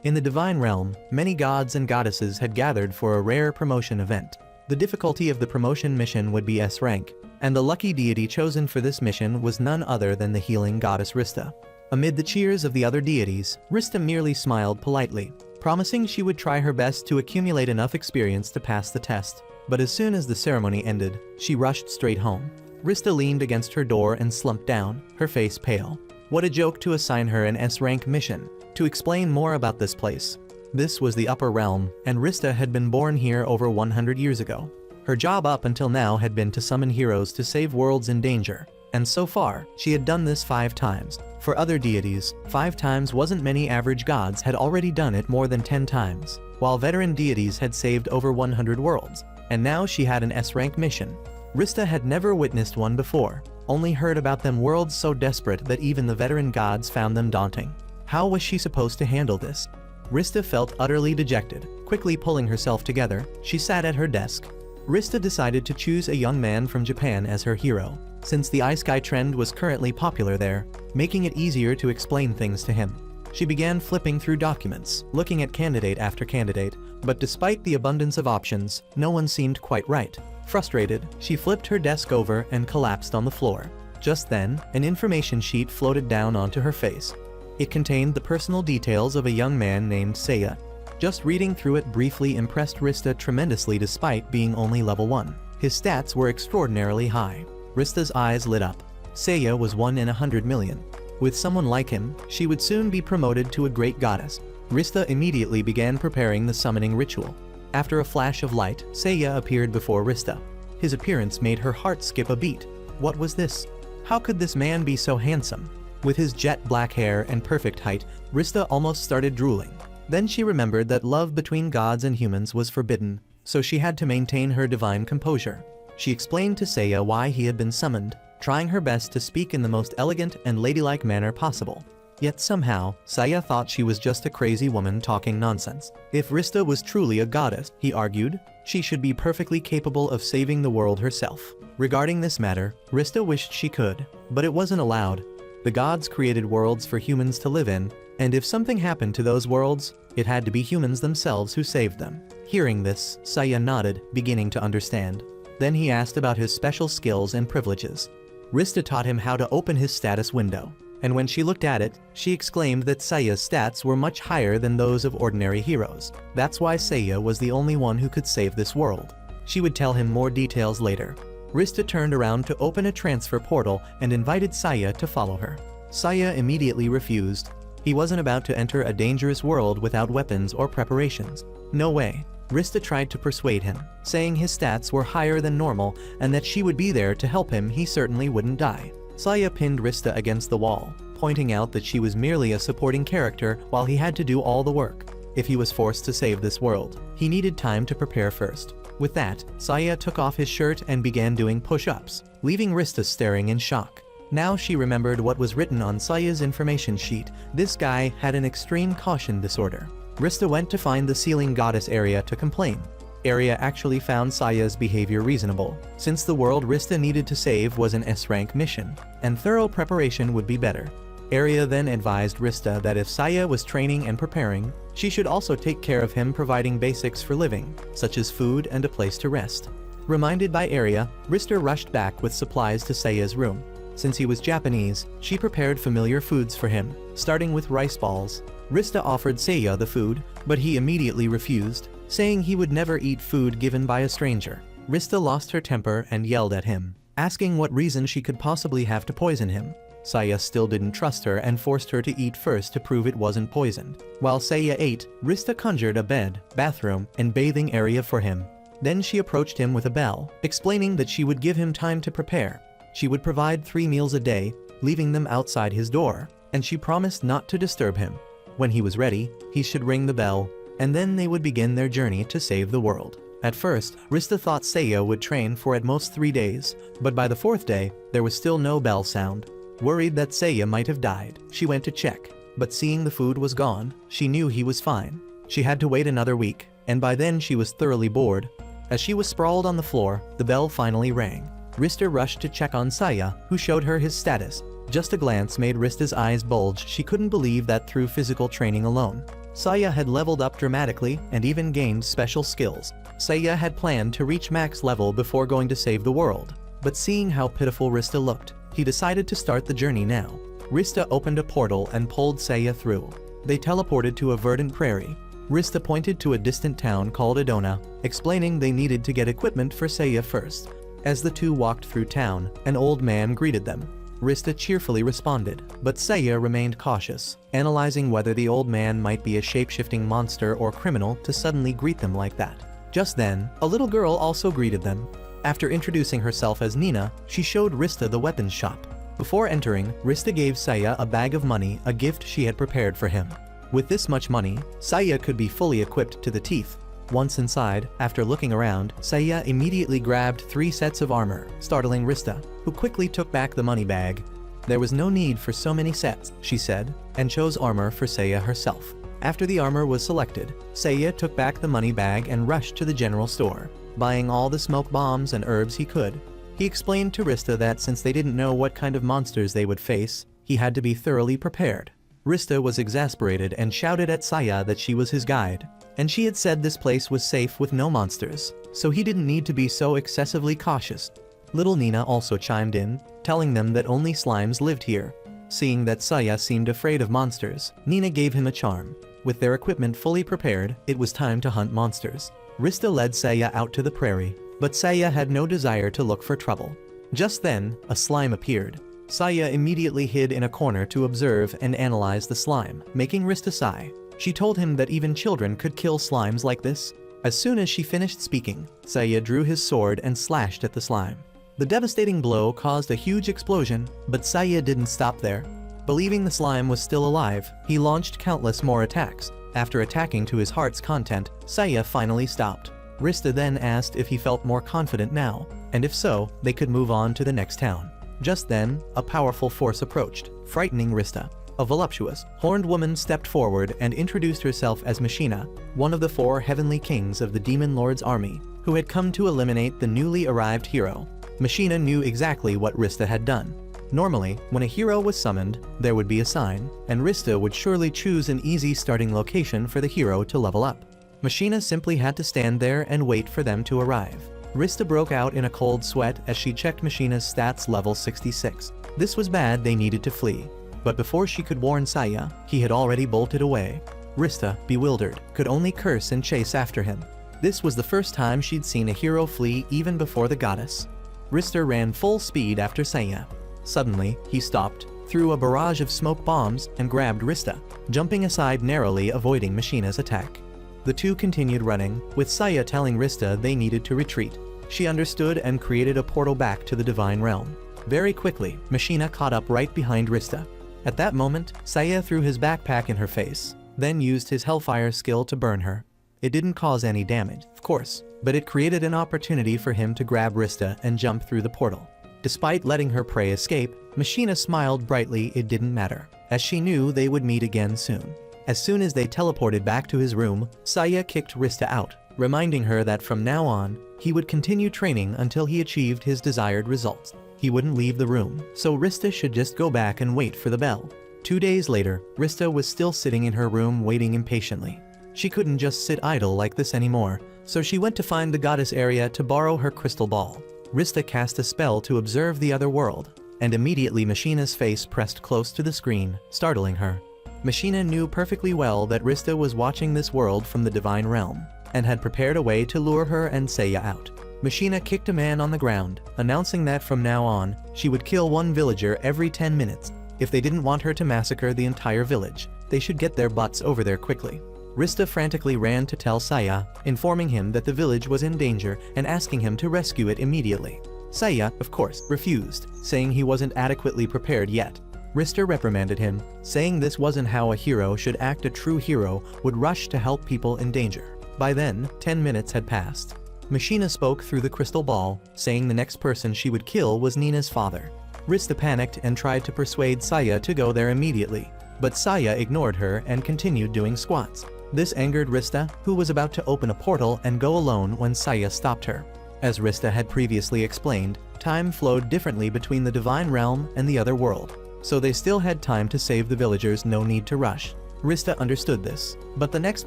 In the divine realm, many gods and goddesses had gathered for a rare promotion event. The difficulty of the promotion mission would be S rank, and the lucky deity chosen for this mission was none other than the healing goddess Rista. Amid the cheers of the other deities, Rista merely smiled politely, promising she would try her best to accumulate enough experience to pass the test. But as soon as the ceremony ended, she rushed straight home. Rista leaned against her door and slumped down, her face pale. What a joke to assign her an S-rank mission. To explain more about this place. This was the upper realm, and Rista had been born here over 100 years ago. Her job up until now had been to summon heroes to save worlds in danger, and so far, she had done this 5 times. For other deities, 5 times wasn't many. Average gods had already done it more than 10 times, while veteran deities had saved over 100 worlds, and now she had an S-rank mission. Rista had never witnessed one before, only heard about them worlds so desperate that even the veteran gods found them daunting. How was she supposed to handle this? Rista felt utterly dejected. Quickly pulling herself together, she sat at her desk. Rista decided to choose a young man from Japan as her hero, since the isekai trend was currently popular there, making it easier to explain things to him. She began flipping through documents, looking at candidate after candidate, but despite the abundance of options, no one seemed quite right. Frustrated, she flipped her desk over and collapsed on the floor. Just then, an information sheet floated down onto her face. It contained the personal details of a young man named Seiya. Just reading through it briefly impressed Rista tremendously despite being only level 1. His stats were extraordinarily high. Rista's eyes lit up. Seiya was 1 in 100 million. With someone like him, she would soon be promoted to a great goddess. Rista immediately began preparing the summoning ritual. After a flash of light, Seiya appeared before Rista. His appearance made her heart skip a beat. What was this? How could this man be so handsome? With his jet black hair and perfect height, Rista almost started drooling. Then she remembered that love between gods and humans was forbidden, so she had to maintain her divine composure. She explained to Seiya why he had been summoned, trying her best to speak in the most elegant and ladylike manner possible. Yet somehow, Seiya thought she was just a crazy woman talking nonsense. If Rista was truly a goddess, he argued, she should be perfectly capable of saving the world herself. Regarding this matter, Rista wished she could, but it wasn't allowed. The gods created worlds for humans to live in, and if something happened to those worlds, it had to be humans themselves who saved them. Hearing this, Seiya nodded, beginning to understand. Then he asked about his special skills and privileges. Rista taught him how to open his status window, and when she looked at it, she exclaimed that Seiya's stats were much higher than those of ordinary heroes. That's why Seiya was the only one who could save this world. She would tell him more details later. Rista turned around to open a transfer portal and invited Seiya to follow her. Seiya immediately refused. He wasn't about to enter a dangerous world without weapons or preparations. No way. Rista tried to persuade him, saying his stats were higher than normal and that she would be there to help him. He certainly wouldn't die. Seiya pinned Rista against the wall, pointing out that she was merely a supporting character while he had to do all the work. If he was forced to save this world, he needed time to prepare first. With that, Seiya took off his shirt and began doing push-ups, leaving Rista staring in shock. Now she remembered what was written on Seiya's information sheet. This guy had an extreme caution disorder. Rista went to find the ceiling goddess Area to complain. Area actually found Seiya's behavior reasonable, since the world Rista needed to save was an S-rank mission, and thorough preparation would be better. Area then advised Rista that if Seiya was training and preparing, she should also take care of him, providing basics for living, such as food and a place to rest. Reminded by Area, Rista rushed back with supplies to Seiya's room. Since he was Japanese, she prepared familiar foods for him, starting with rice balls. Rista offered Seiya the food, but he immediately refused, saying he would never eat food given by a stranger. Rista lost her temper and yelled at him, asking what reason she could possibly have to poison him. Seiya still didn't trust her and forced her to eat first to prove it wasn't poisoned. While Seiya ate, Rista conjured a bed, bathroom, and bathing area for him. Then she approached him with a bell, explaining that she would give him time to prepare. She would provide 3 meals a day, leaving them outside his door, and she promised not to disturb him. When he was ready, he should ring the bell, and then they would begin their journey to save the world. At first, Rista thought Seiya would train for at most 3 days, but by the 4th day, there was still no bell sound. Worried that Seiya might have died, she went to check, but seeing the food was gone, she knew he was fine. She had to wait another week, and by then she was thoroughly bored. As she was sprawled on the floor, the bell finally rang. Rista rushed to check on Seiya, who showed her his status. Just a glance made Rista's eyes bulge. She couldn't believe that through physical training alone, Saya had leveled up dramatically and even gained special skills. Saya had planned to reach max level before going to save the world, but seeing how pitiful Rista looked, he decided to start the journey now. Rista opened a portal and pulled Saya through. They teleported to a verdant prairie. Rista pointed to a distant town called Adona, explaining they needed to get equipment for Saya first. As the two walked through town, an old man greeted them. Rista cheerfully responded, but Saya remained cautious, analyzing whether the old man might be a shape-shifting monster or criminal to suddenly greet them like that. Just then, a little girl also greeted them. After introducing herself as Nina, she showed Rista the weapons shop. Before entering, Rista gave Saya a bag of money, a gift she had prepared for him. With this much money, Saya could be fully equipped to the teeth. Once inside, after looking around, Saya immediately grabbed 3 sets of armor, startling Rista, who quickly took back the money bag. There was no need for so many sets, she said, and chose armor for Saya herself. After the armor was selected, Saya took back the money bag and rushed to the general store, buying all the smoke bombs and herbs he could. He explained to Rista that since they didn't know what kind of monsters they would face, he had to be thoroughly prepared. Rista was exasperated and shouted at Saya that she was his guide, and she had said this place was safe with no monsters, so he didn't need to be so excessively cautious. Little Nina also chimed in, telling them that only slimes lived here. Seeing that Saya seemed afraid of monsters, Nina gave him a charm. With their equipment fully prepared, it was time to hunt monsters. Rista led Saya out to the prairie, but Saya had no desire to look for trouble. Just then, a slime appeared. Saya immediately hid in a corner to observe and analyze the slime, making Rista sigh. She told him that even children could kill slimes like this. As soon as she finished speaking, Saya drew his sword and slashed at the slime. The devastating blow caused a huge explosion, but Saya didn't stop there. Believing the slime was still alive, he launched countless more attacks. After attacking to his heart's content, Saya finally stopped. Rista then asked if he felt more confident now, and if so, they could move on to the next town. Just then, a powerful force approached, frightening Rista. A voluptuous, horned woman stepped forward and introduced herself as Machina, one of the 4 heavenly kings of the Demon Lord's army, who had come to eliminate the newly arrived hero. Machina knew exactly what Rista had done. Normally, when a hero was summoned, there would be a sign, and Rista would surely choose an easy starting location for the hero to level up. Machina simply had to stand there and wait for them to arrive. Rista broke out in a cold sweat as she checked Machina's stats level 66. This was bad, they needed to flee. But before she could warn Saya, he had already bolted away. Rista, bewildered, could only curse and chase after him. This was the first time she'd seen a hero flee even before the goddess. Rista ran full speed after Saya. Suddenly, he stopped, threw a barrage of smoke bombs, and grabbed Rista, jumping aside narrowly, avoiding Machina's attack. The two continued running, with Saya telling Rista they needed to retreat. She understood and created a portal back to the divine realm. Very quickly, Machina caught up right behind Rista. At that moment, Saya threw his backpack in her face, then used his Hellfire skill to burn her. It didn't cause any damage, of course, but it created an opportunity for him to grab Rista and jump through the portal. Despite letting her prey escape, Machina smiled brightly. It didn't matter, as she knew they would meet again soon. As soon as they teleported back to his room, Saya kicked Rista out, reminding her that from now on, he would continue training until he achieved his desired results. He wouldn't leave the room, so Rista should just go back and wait for the bell. 2 days later, Rista was still sitting in her room waiting impatiently. She couldn't just sit idle like this anymore, so she went to find the goddess area to borrow her crystal ball. Rista cast a spell to observe the other world, and immediately Machina's face pressed close to the screen, startling her. Machina knew perfectly well that Rista was watching this world from the divine realm, and had prepared a way to lure her and Saya out. Machina kicked a man on the ground, announcing that from now on, she would kill 1 villager every 10 minutes. If they didn't want her to massacre the entire village, they should get their butts over there quickly. Rista frantically ran to tell Saya, informing him that the village was in danger and asking him to rescue it immediately. Saya, of course, refused, saying he wasn't adequately prepared yet. Rista reprimanded him, saying this wasn't how a hero should act. A true hero would rush to help people in danger. By then, 10 minutes had passed. Machina spoke through the crystal ball, saying the next person she would kill was Nina's father. Rista panicked and tried to persuade Saya to go there immediately, but Saya ignored her and continued doing squats. This angered Rista, who was about to open a portal and go alone when Saya stopped her. As Rista had previously explained, time flowed differently between the divine realm and the other world, so they still had time to save the villagers. No need to rush. Rista understood this, but the next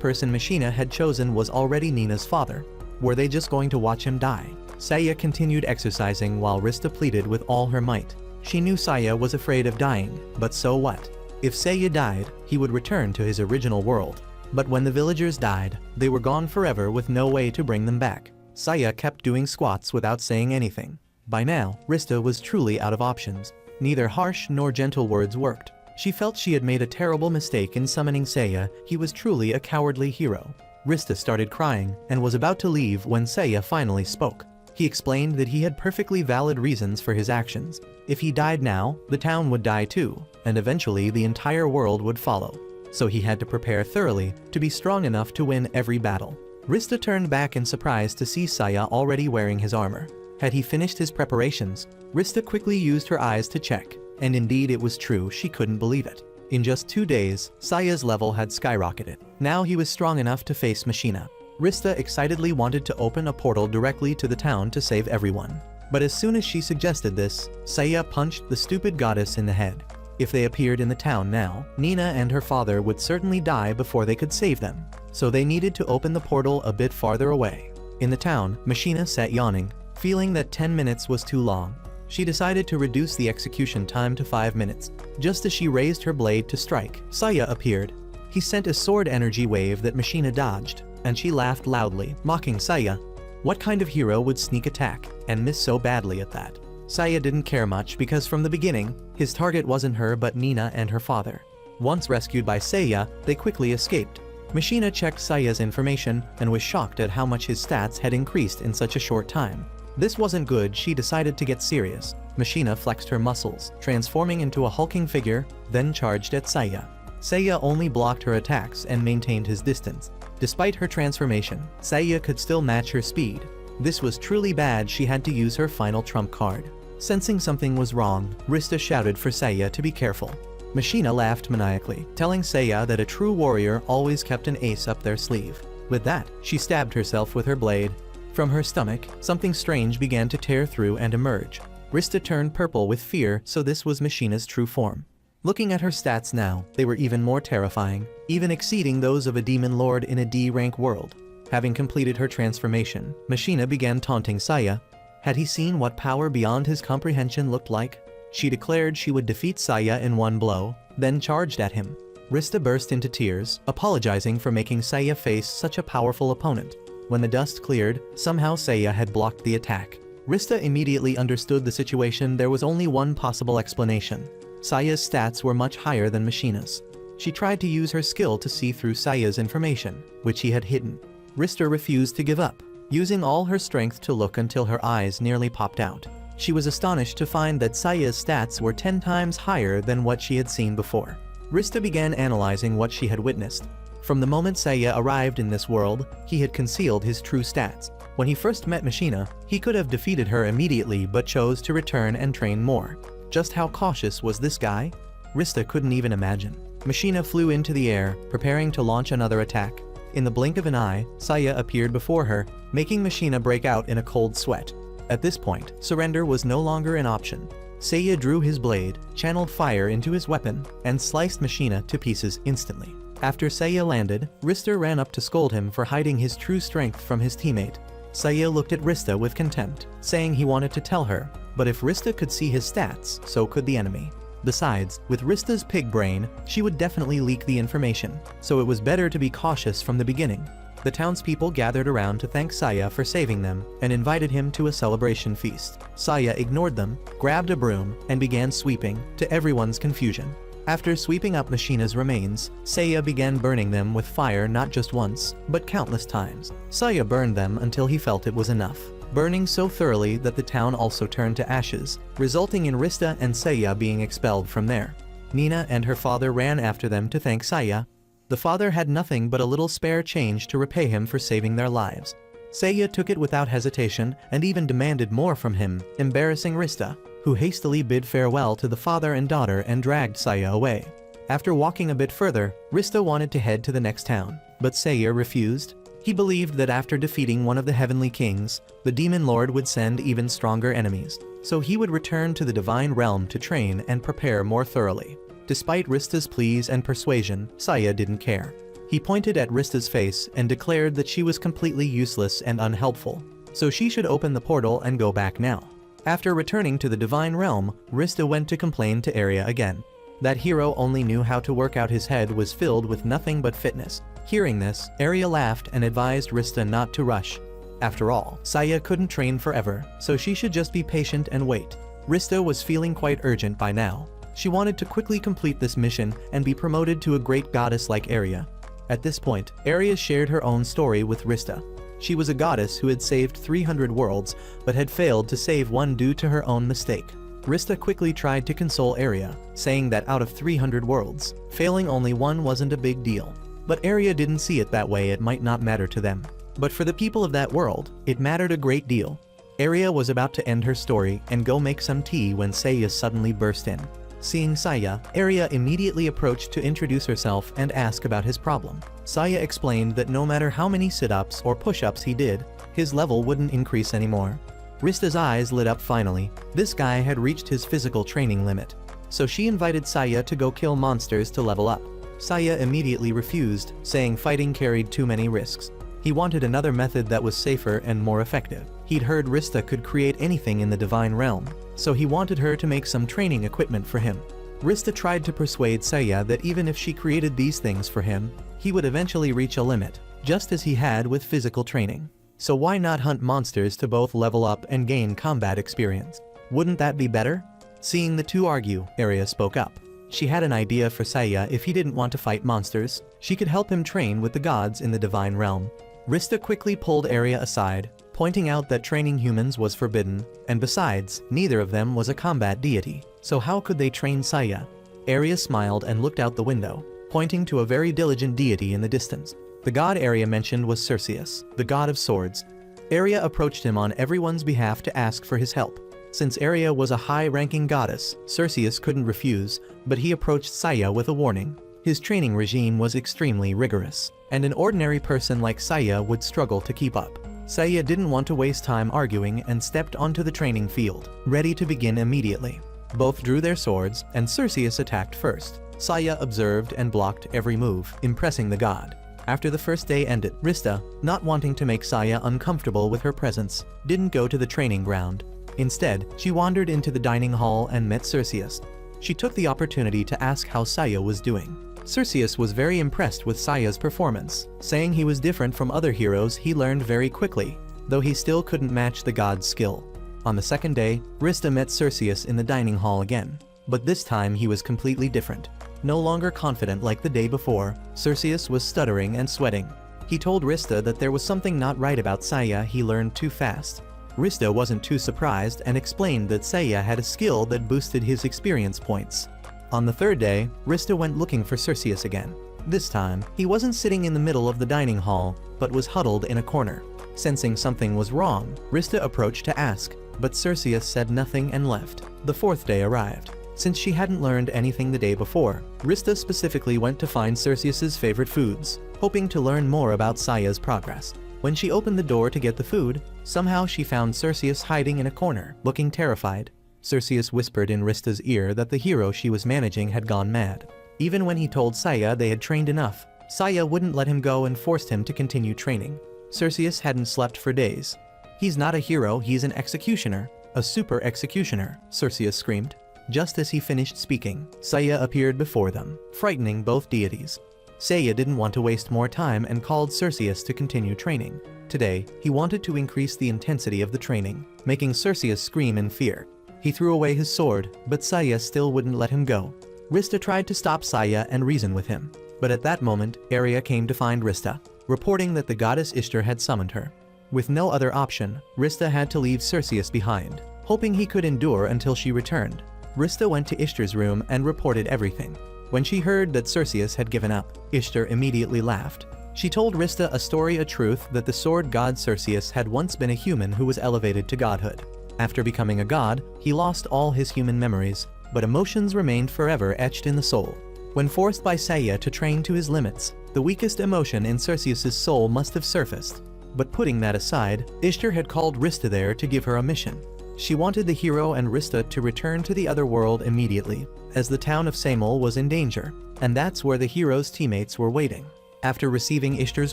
person Machina had chosen was already Nina's father. Were they just going to watch him die? Saya continued exercising while Rista pleaded with all her might. She knew Saya was afraid of dying, but so what? If Saya died, he would return to his original world. But when the villagers died, they were gone forever with no way to bring them back. Saya kept doing squats without saying anything. By now, Rista was truly out of options. Neither harsh nor gentle words worked. She felt she had made a terrible mistake in summoning Saya. He was truly a cowardly hero. Rista started crying and was about to leave when Saya finally spoke. He explained that he had perfectly valid reasons for his actions. If he died now, the town would die too, and eventually the entire world would follow. So he had to prepare thoroughly to be strong enough to win every battle. Rista turned back in surprise to see Saya already wearing his armor. Had he finished his preparations? Rista quickly used her eyes to check, and indeed it was true. She couldn't believe it. In just 2 days, Saya's level had skyrocketed. Now he was strong enough to face Machina. Rista excitedly wanted to open a portal directly to the town to save everyone. But as soon as she suggested this, Saya punched the stupid goddess in the head. If they appeared in the town now, Nina and her father would certainly die before they could save them. So they needed to open the portal a bit farther away. In the town, Machina sat yawning, feeling that 10 minutes was too long. She decided to reduce the execution time to 5 minutes. Just as she raised her blade to strike, Saya appeared. He sent a sword energy wave that Machina dodged, and she laughed loudly, mocking Saya. What kind of hero would sneak attack and miss so badly at that? Saya didn't care much because from the beginning, his target wasn't her but Nina and her father. Once rescued by Saya, they quickly escaped. Machina checked Saya's information and was shocked at how much his stats had increased in such a short time. This wasn't good. She decided to get serious. Machina flexed her muscles, transforming into a hulking figure, then charged at Saya. Saya only blocked her attacks and maintained his distance. Despite her transformation, Saya could still match her speed. This was truly bad. She had to use her final trump card. Sensing something was wrong, Rista shouted for Saya to be careful. Machina laughed maniacally, telling Saya that a true warrior always kept an ace up their sleeve. With that, she stabbed herself with her blade. From her stomach, something strange began to tear through and emerge. Rista turned purple with fear, so this was Machina's true form. Looking at her stats now, they were even more terrifying, even exceeding those of a demon lord in a D-rank world. Having completed her transformation, Machina began taunting Saya. Had he seen what power beyond his comprehension looked like? She declared she would defeat Saya in one blow, then charged at him. Rista burst into tears, apologizing for making Saya face such a powerful opponent. When the dust cleared, somehow Saya had blocked the attack. Rista immediately understood the situation. There was only one possible explanation. Saya's stats were much higher than Machina's. She tried to use her skill to see through Saya's information, which he had hidden. Rista refused to give up, using all her strength to look until her eyes nearly popped out. She was astonished to find that Saya's stats were 10 times higher than what she had seen before. Rista began analyzing what she had witnessed. From the moment Saya arrived in this world, he had concealed his true stats. When he first met Machina, he could have defeated her immediately but chose to return and train more. Just how cautious was this guy? Rista couldn't even imagine. Machina flew into the air, preparing to launch another attack. In the blink of an eye, Saya appeared before her, making Machina break out in a cold sweat. At this point, surrender was no longer an option. Saya drew his blade, channeled fire into his weapon, and sliced Machina to pieces instantly. After Saya landed, Rista ran up to scold him for hiding his true strength from his teammate. Saya looked at Rista with contempt, saying he wanted to tell her, but if Rista could see his stats, so could the enemy. Besides, with Rista's pig brain, she would definitely leak the information, so it was better to be cautious from the beginning. The townspeople gathered around to thank Saya for saving them and invited him to a celebration feast. Saya ignored them, grabbed a broom, and began sweeping, to everyone's confusion. After sweeping up Machina's remains, Saya began burning them with fire not just once, but countless times. Saya burned them until he felt it was enough, burning so thoroughly that the town also turned to ashes, resulting in Rista and Saya being expelled from there. Nina and her father ran after them to thank Saya. The father had nothing but a little spare change to repay him for saving their lives. Saya took it without hesitation and even demanded more from him, embarrassing Rista, who hastily bid farewell to the father and daughter and dragged Saya away. After walking a bit further, Rista wanted to head to the next town, but Saya refused. He believed that after defeating one of the heavenly kings, the demon lord would send even stronger enemies, so he would return to the divine realm to train and prepare more thoroughly. Despite Rista's pleas and persuasion, Saya didn't care. He pointed at Rista's face and declared that she was completely useless and unhelpful, so she should open the portal and go back now. After returning to the divine realm, Rista went to complain to Arya again. That hero only knew how to work out, his head was filled with nothing but fitness. Hearing this, Arya laughed and advised Rista not to rush. After all, Saya couldn't train forever, so she should just be patient and wait. Rista was feeling quite urgent by now. She wanted to quickly complete this mission and be promoted to a great goddess like Arya. At this point, Arya shared her own story with Rista. She was a goddess who had saved 300 worlds, but had failed to save one due to her own mistake. Rista quickly tried to console Arya, saying that out of 300 worlds, failing only one wasn't a big deal. But Arya didn't see it that way. It might not matter to them. But for the people of that world, it mattered a great deal. Arya was about to end her story and go make some tea when Saya suddenly burst in. Seeing Saya, Arya immediately approached to introduce herself and ask about his problem. Saya explained that no matter how many sit-ups or push-ups he did, his level wouldn't increase anymore. Rista's eyes lit up finally. This guy had reached his physical training limit. So she invited Saya to go kill monsters to level up. Saya immediately refused, saying fighting carried too many risks. He wanted another method that was safer and more effective. He'd heard Rista could create anything in the divine realm, so he wanted her to make some training equipment for him. Rista tried to persuade Saya that even if she created these things for him, he would eventually reach a limit, just as he had with physical training. So why not hunt monsters to both level up and gain combat experience? Wouldn't that be better? Seeing the two argue, Arya spoke up. She had an idea for Saya. If he didn't want to fight monsters, she could help him train with the gods in the divine realm. Rista quickly pulled Arya aside, pointing out that training humans was forbidden, and besides, neither of them was a combat deity, so how could they train Saya? Arya smiled and looked out the window, pointing to a very diligent deity in the distance. The god Arya mentioned was Cerseus, the god of swords. Arya approached him on everyone's behalf to ask for his help. Since Arya was a high-ranking goddess, Cerseus couldn't refuse, but he approached Saya with a warning. His training regime was extremely rigorous, and an ordinary person like Saya would struggle to keep up. Saya didn't want to waste time arguing and stepped onto the training field, ready to begin immediately. Both drew their swords, and Cerseus attacked first. Saya observed and blocked every move, impressing the god. After the first day ended, Rista, not wanting to make Saya uncomfortable with her presence, didn't go to the training ground. Instead, she wandered into the dining hall and met Cerseus. She took the opportunity to ask how Saya was doing. Cerseus was very impressed with Saya's performance, saying he was different from other heroes. He learned very quickly, though he still couldn't match the god's skill. On the second day, Rista met Cerseus in the dining hall again, but this time he was completely different. No longer confident like the day before, Cerseus was stuttering and sweating. He told Rista that there was something not right about Saya. He learned too fast. Rista wasn't too surprised and explained that Saya had a skill that boosted his experience points. On the third day, Rista went looking for Cerseus again. This time, he wasn't sitting in the middle of the dining hall, but was huddled in a corner. Sensing something was wrong, Rista approached to ask, but Cerseus said nothing and left. The fourth day arrived. Since she hadn't learned anything the day before, Rista specifically went to find Cerseus's favorite foods, hoping to learn more about Saya's progress. When she opened the door to get the food, somehow she found Cerseus hiding in a corner, looking terrified. Cerseus whispered in Rista's ear that the hero she was managing had gone mad. Even when he told Saya they had trained enough, Saya wouldn't let him go and forced him to continue training. Cerseus hadn't slept for days. "He's not a hero, he's an executioner. A super executioner," Cerseus screamed. Just as he finished speaking, Saya appeared before them, frightening both deities. Saya didn't want to waste more time and called Cerseus to continue training. Today, he wanted to increase the intensity of the training, making Cerseus scream in fear. He threw away his sword, but Saya still wouldn't let him go. Rista tried to stop Saya and reason with him, but at that moment, Arya came to find Rista, reporting that the goddess Ishtar had summoned her. With no other option, Rista had to leave Cerseus behind, hoping he could endure until she returned. Rista went to Ishtar's room and reported everything. When she heard that Cerseus had given up, Ishtar immediately laughed. She told Rista a story, a truth, that the sword god Cerseus had once been a human who was elevated to godhood. After becoming a god, he lost all his human memories, but emotions remained forever etched in the soul. When forced by Saya to train to his limits, the weakest emotion in Cerseus's soul must have surfaced. But putting that aside, Ishtar had called Rista there to give her a mission. She wanted the hero and Rista to return to the other world immediately, as the town of Samol was in danger, and that's where the hero's teammates were waiting. After receiving Ishtar's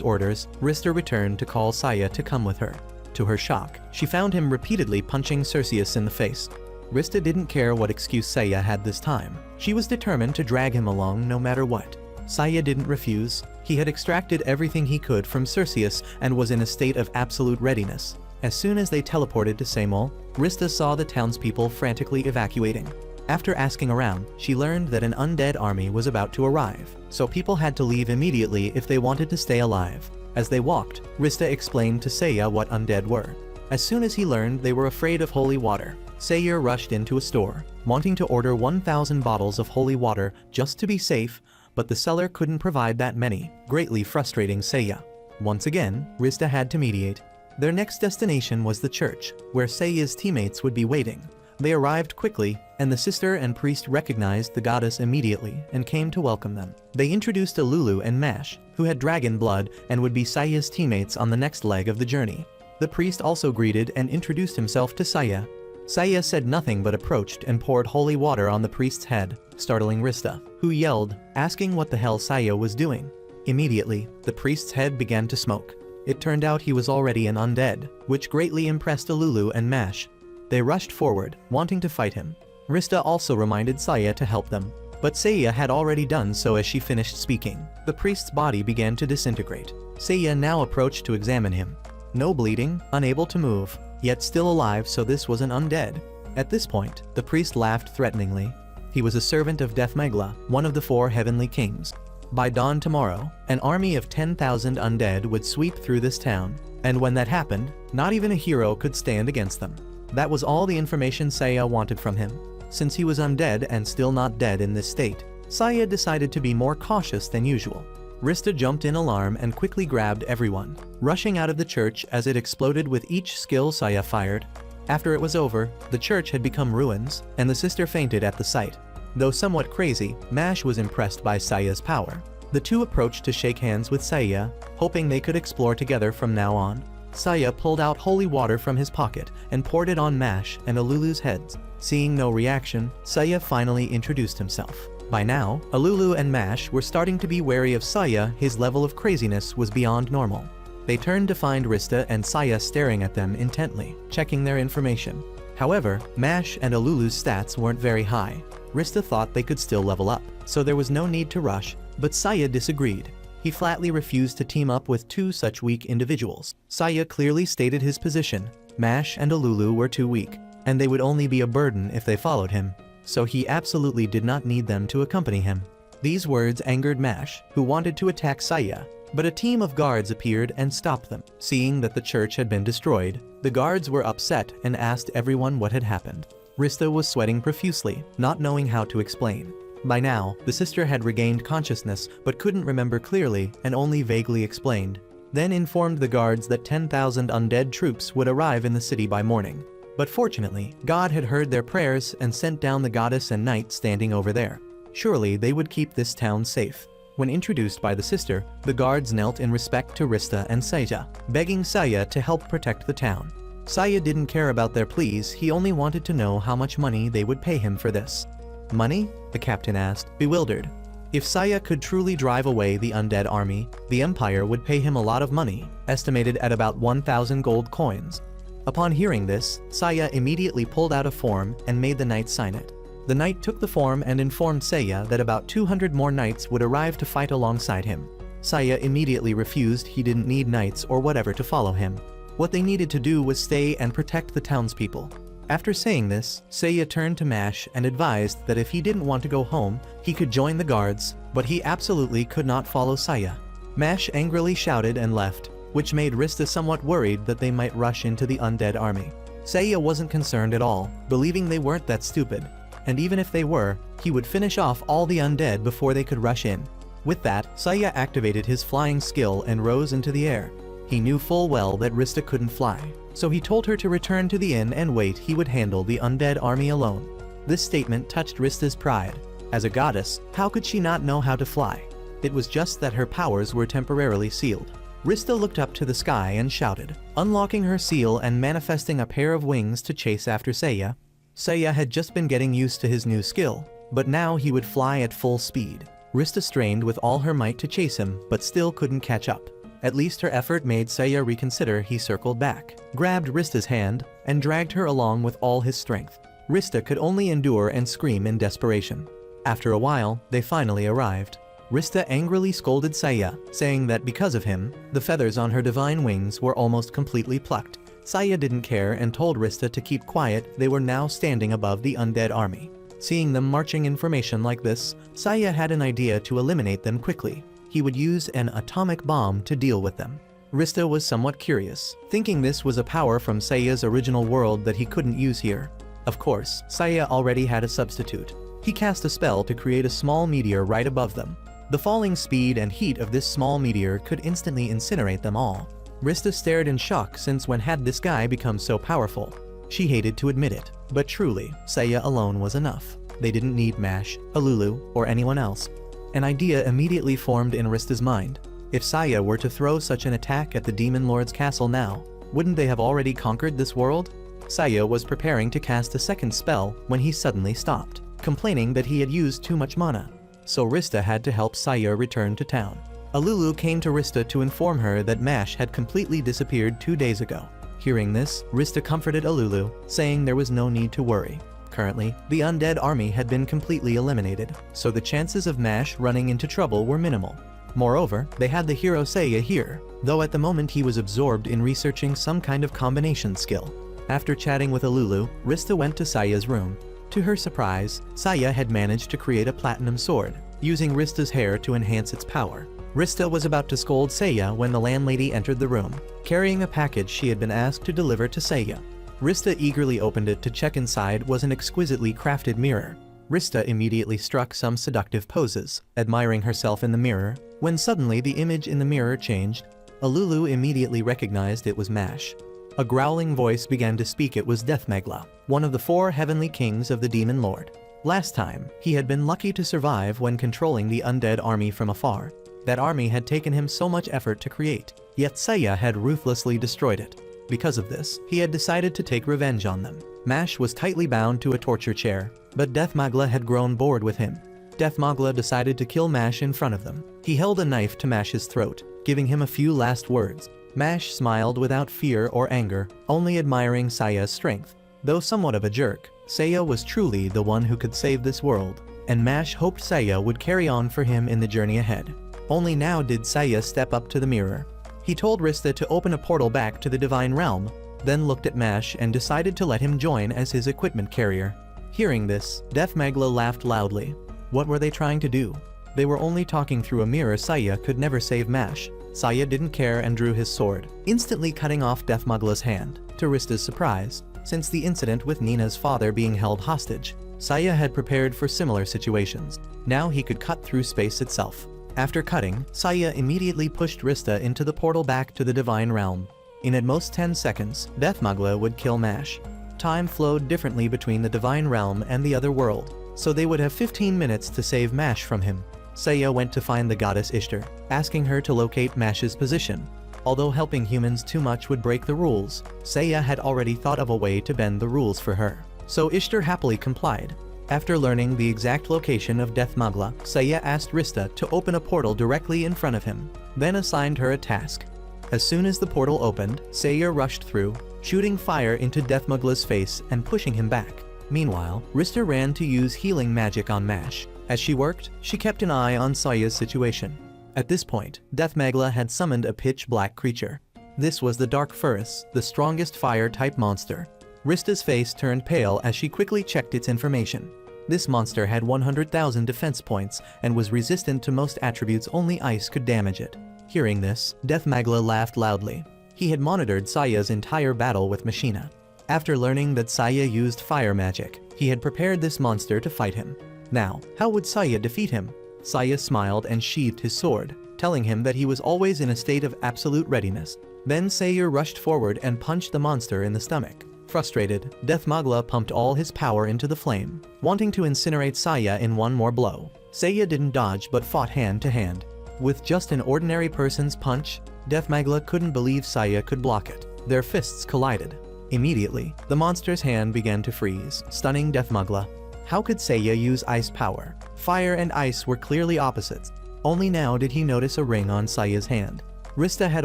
orders, Rista returned to call Saya to come with her. To her shock, she found him repeatedly punching Circeus in the face. Rista didn't care what excuse Saya had this time. She was determined to drag him along no matter what. Saya didn't refuse. He had extracted everything he could from Circeus and was in a state of absolute readiness. As soon as they teleported to Samol, Rista saw the townspeople frantically evacuating. After asking around, she learned that an undead army was about to arrive, so people had to leave immediately if they wanted to stay alive. As they walked, Rista explained to Saya what undead were. As soon as he learned they were afraid of holy water, Saya rushed into a store, wanting to order 1,000 bottles of holy water just to be safe, but the seller couldn't provide that many, greatly frustrating Saya. Once again, Rista had to mediate. Their next destination was the church, where Saya's teammates would be waiting. They arrived quickly, and the sister and priest recognized the goddess immediately and came to welcome them. They introduced Alulu and Mash, who had dragon blood and would be Saya's teammates on the next leg of the journey. The priest also greeted and introduced himself to Saya. Saya said nothing but approached and poured holy water on the priest's head, startling Rista, who yelled, asking what the hell Saya was doing. Immediately, the priest's head began to smoke. It turned out he was already an undead, which greatly impressed Alulu and Mash. They rushed forward, wanting to fight him. Rista also reminded Saya to help them, but Saya had already done so as she finished speaking. The priest's body began to disintegrate. Saya now approached to examine him. No bleeding, unable to move, yet still alive, so this was an undead. At this point, the priest laughed threateningly. He was a servant of Deathmegla, one of the 4 heavenly kings. By dawn tomorrow, an army of 10,000 undead would sweep through this town, and when that happened, not even a hero could stand against them. That was all the information Saya wanted from him. Since he was undead and still not dead in this state, Saya decided to be more cautious than usual. Rista jumped in alarm and quickly grabbed everyone, rushing out of the church as it exploded with each skill Saya fired. After it was over, the church had become ruins, and the sister fainted at the sight. Though somewhat crazy, Mash was impressed by Saya's power. The two approached to shake hands with Saya, hoping they could explore together from now on. Saya pulled out holy water from his pocket and poured it on Mash and Alulu's heads. Seeing no reaction, Saya finally introduced himself. By now, Alulu and Mash were starting to be wary of Saya. His level of craziness was beyond normal. They turned to find Rista and Saya staring at them intently, checking their information. However, Mash and Alulu's stats weren't very high. Rista thought they could still level up, so there was no need to rush, but Saya disagreed. He flatly refused to team up with 2 such weak individuals. Saya clearly stated his position. Mash and Alulu were too weak, and they would only be a burden if they followed him, so he absolutely did not need them to accompany him. These words angered Mash, who wanted to attack Saya, but a team of guards appeared and stopped them. Seeing that the church had been destroyed, the guards were upset and asked everyone what had happened. Rista was sweating profusely, not knowing how to explain. By now, the sister had regained consciousness but couldn't remember clearly and only vaguely explained, then informed the guards that 10,000 undead troops would arrive in the city by morning. But fortunately, God had heard their prayers and sent down the goddess and knight standing over there. Surely they would keep this town safe. When introduced by the sister, the guards knelt in respect to Rista and Saya, begging Saya to help protect the town. Saya didn't care about their pleas, he only wanted to know how much money they would pay him for this. Money? The captain asked, bewildered. If Saya could truly drive away the undead army, the Empire would pay him a lot of money, estimated at about 1,000 gold coins. Upon hearing this, Saya immediately pulled out a form and made the knight sign it. The knight took the form and informed Saya that about 200 more knights would arrive to fight alongside him. Saya immediately refused. He didn't need knights or whatever to follow him. What they needed to do was stay and protect the townspeople. After saying this, Saya turned to Mash and advised that if he didn't want to go home, he could join the guards, but he absolutely could not follow Saya. Mash angrily shouted and left, which made Rista somewhat worried that they might rush into the undead army. Saya wasn't concerned at all, believing they weren't that stupid, and even if they were, he would finish off all the undead before they could rush in. With that, Saya activated his flying skill and rose into the air. He knew full well that Rista couldn't fly, so he told her to return to the inn and wait. He would handle the undead army alone. This statement touched Rista's pride. As a goddess, how could she not know how to fly? It was just that her powers were temporarily sealed. Rista looked up to the sky and shouted, unlocking her seal and manifesting a pair of wings to chase after Seiya. Seiya had just been getting used to his new skill, but now he would fly at full speed. Rista strained with all her might to chase him, but still couldn't catch up. At least her effort made Seiya reconsider. He circled back, grabbed Rista's hand, and dragged her along with all his strength. Rista could only endure and scream in desperation. After a while, they finally arrived. Rista angrily scolded Seiya, saying that because of him, the feathers on her divine wings were almost completely plucked. Seiya didn't care and told Rista to keep quiet. They were now standing above the undead army. Seeing them marching in formation like this, Seiya had an idea to eliminate them quickly. He would use an atomic bomb to deal with them. Rista was somewhat curious, thinking this was a power from Seiya's original world that he couldn't use here. Of course, Seiya already had a substitute. He cast a spell to create a small meteor right above them. The falling speed and heat of this small meteor could instantly incinerate them all. Rista stared in shock, since when had this guy become so powerful? She hated to admit it, but truly, Seiya alone was enough. They didn't need Mash, Alulu, or anyone else. An idea immediately formed in Rista's mind. If Seiya were to throw such an attack at the Demon Lord's castle now, wouldn't they have already conquered this world? Seiya was preparing to cast a second spell when he suddenly stopped, complaining that he had used too much mana. So Rista had to help Seiya return to town. Alulu came to Rista to inform her that Mash had completely disappeared 2 days ago. Hearing this, Rista comforted Alulu, saying there was no need to worry. Currently, the undead army had been completely eliminated, so the chances of Mash running into trouble were minimal. Moreover, they had the hero Seiya here, though at the moment he was absorbed in researching some kind of combination skill. After chatting with Alulu, Rista went to Seiya's room. To her surprise, Seiya had managed to create a platinum sword, using Rista's hair to enhance its power. Rista was about to scold Seiya when the landlady entered the room, carrying a package she had been asked to deliver to Seiya. Rista eagerly opened it to check inside was an exquisitely crafted mirror. Rista immediately struck some seductive poses, admiring herself in the mirror, when suddenly the image in the mirror changed. Alulu immediately recognized it was Mash. A growling voice began to speak. It was Deathmagla, one of the 4 heavenly kings of the Demon Lord. Last time, he had been lucky to survive when controlling the undead army from afar. That army had taken him so much effort to create, yet Seiya had ruthlessly destroyed it. Because of this, he had decided to take revenge on them. Mash was tightly bound to a torture chair, but Deathmagla had grown bored with him. Deathmagla decided to kill Mash in front of them. He held a knife to Mash's throat, giving him a few last words. Mash smiled without fear or anger, only admiring Seiya's strength. Though somewhat of a jerk, Seiya was truly the one who could save this world, and Mash hoped Seiya would carry on for him in the journey ahead. Only now did Seiya step up to the mirror. He told Rista to open a portal back to the Divine Realm, then looked at Mash and decided to let him join as his equipment carrier. Hearing this, Deathmagla laughed loudly. What were they trying to do? They were only talking through a mirror. Seiya could never save Mash. Seiya didn't care and drew his sword, instantly cutting off Deathmagla's hand. To Rista's surprise, since the incident with Nina's father being held hostage, Seiya had prepared for similar situations. Now he could cut through space itself. After cutting, Seiya immediately pushed Rista into the portal back to the Divine Realm. In at most 10 seconds, Deathmagla would kill Mash. Time flowed differently between the Divine Realm and the other world, so they would have 15 minutes to save Mash from him. Seiya went to find the goddess Ishtar, asking her to locate Mash's position. Although helping humans too much would break the rules, Seiya had already thought of a way to bend the rules for her. So Ishtar happily complied. After learning the exact location of Deathmagla, Seiya asked Rista to open a portal directly in front of him, then assigned her a task. As soon as the portal opened, Seiya rushed through, shooting fire into Deathmagla's face and pushing him back. Meanwhile, Rista ran to use healing magic on Mash. As she worked, she kept an eye on Seiya's situation. At this point, Deathmagla had summoned a pitch-black creature. This was the Dark Furus, the strongest fire-type monster. Rista's face turned pale as she quickly checked its information. This monster had 100,000 defense points and was resistant to most attributes. Only ice could damage it. Hearing this, Deathmagla laughed loudly. He had monitored Seiya's entire battle with Machina. After learning that Seiya used fire magic, he had prepared this monster to fight him. Now, how would Seiya defeat him? Seiya smiled and sheathed his sword, telling him that he was always in a state of absolute readiness. Then Seiya rushed forward and punched the monster in the stomach. Frustrated, Deathmagla pumped all his power into the flame, wanting to incinerate Seiya in one more blow. Seiya didn't dodge but fought hand to hand. With just an ordinary person's punch, Dethmagla couldn't believe Saya could block it. Their fists collided. Immediately, the monster's hand began to freeze, stunning Dethmagla. How could Saya use ice power? Fire and ice were clearly opposites. Only now did he notice a ring on Saya's hand. Rista had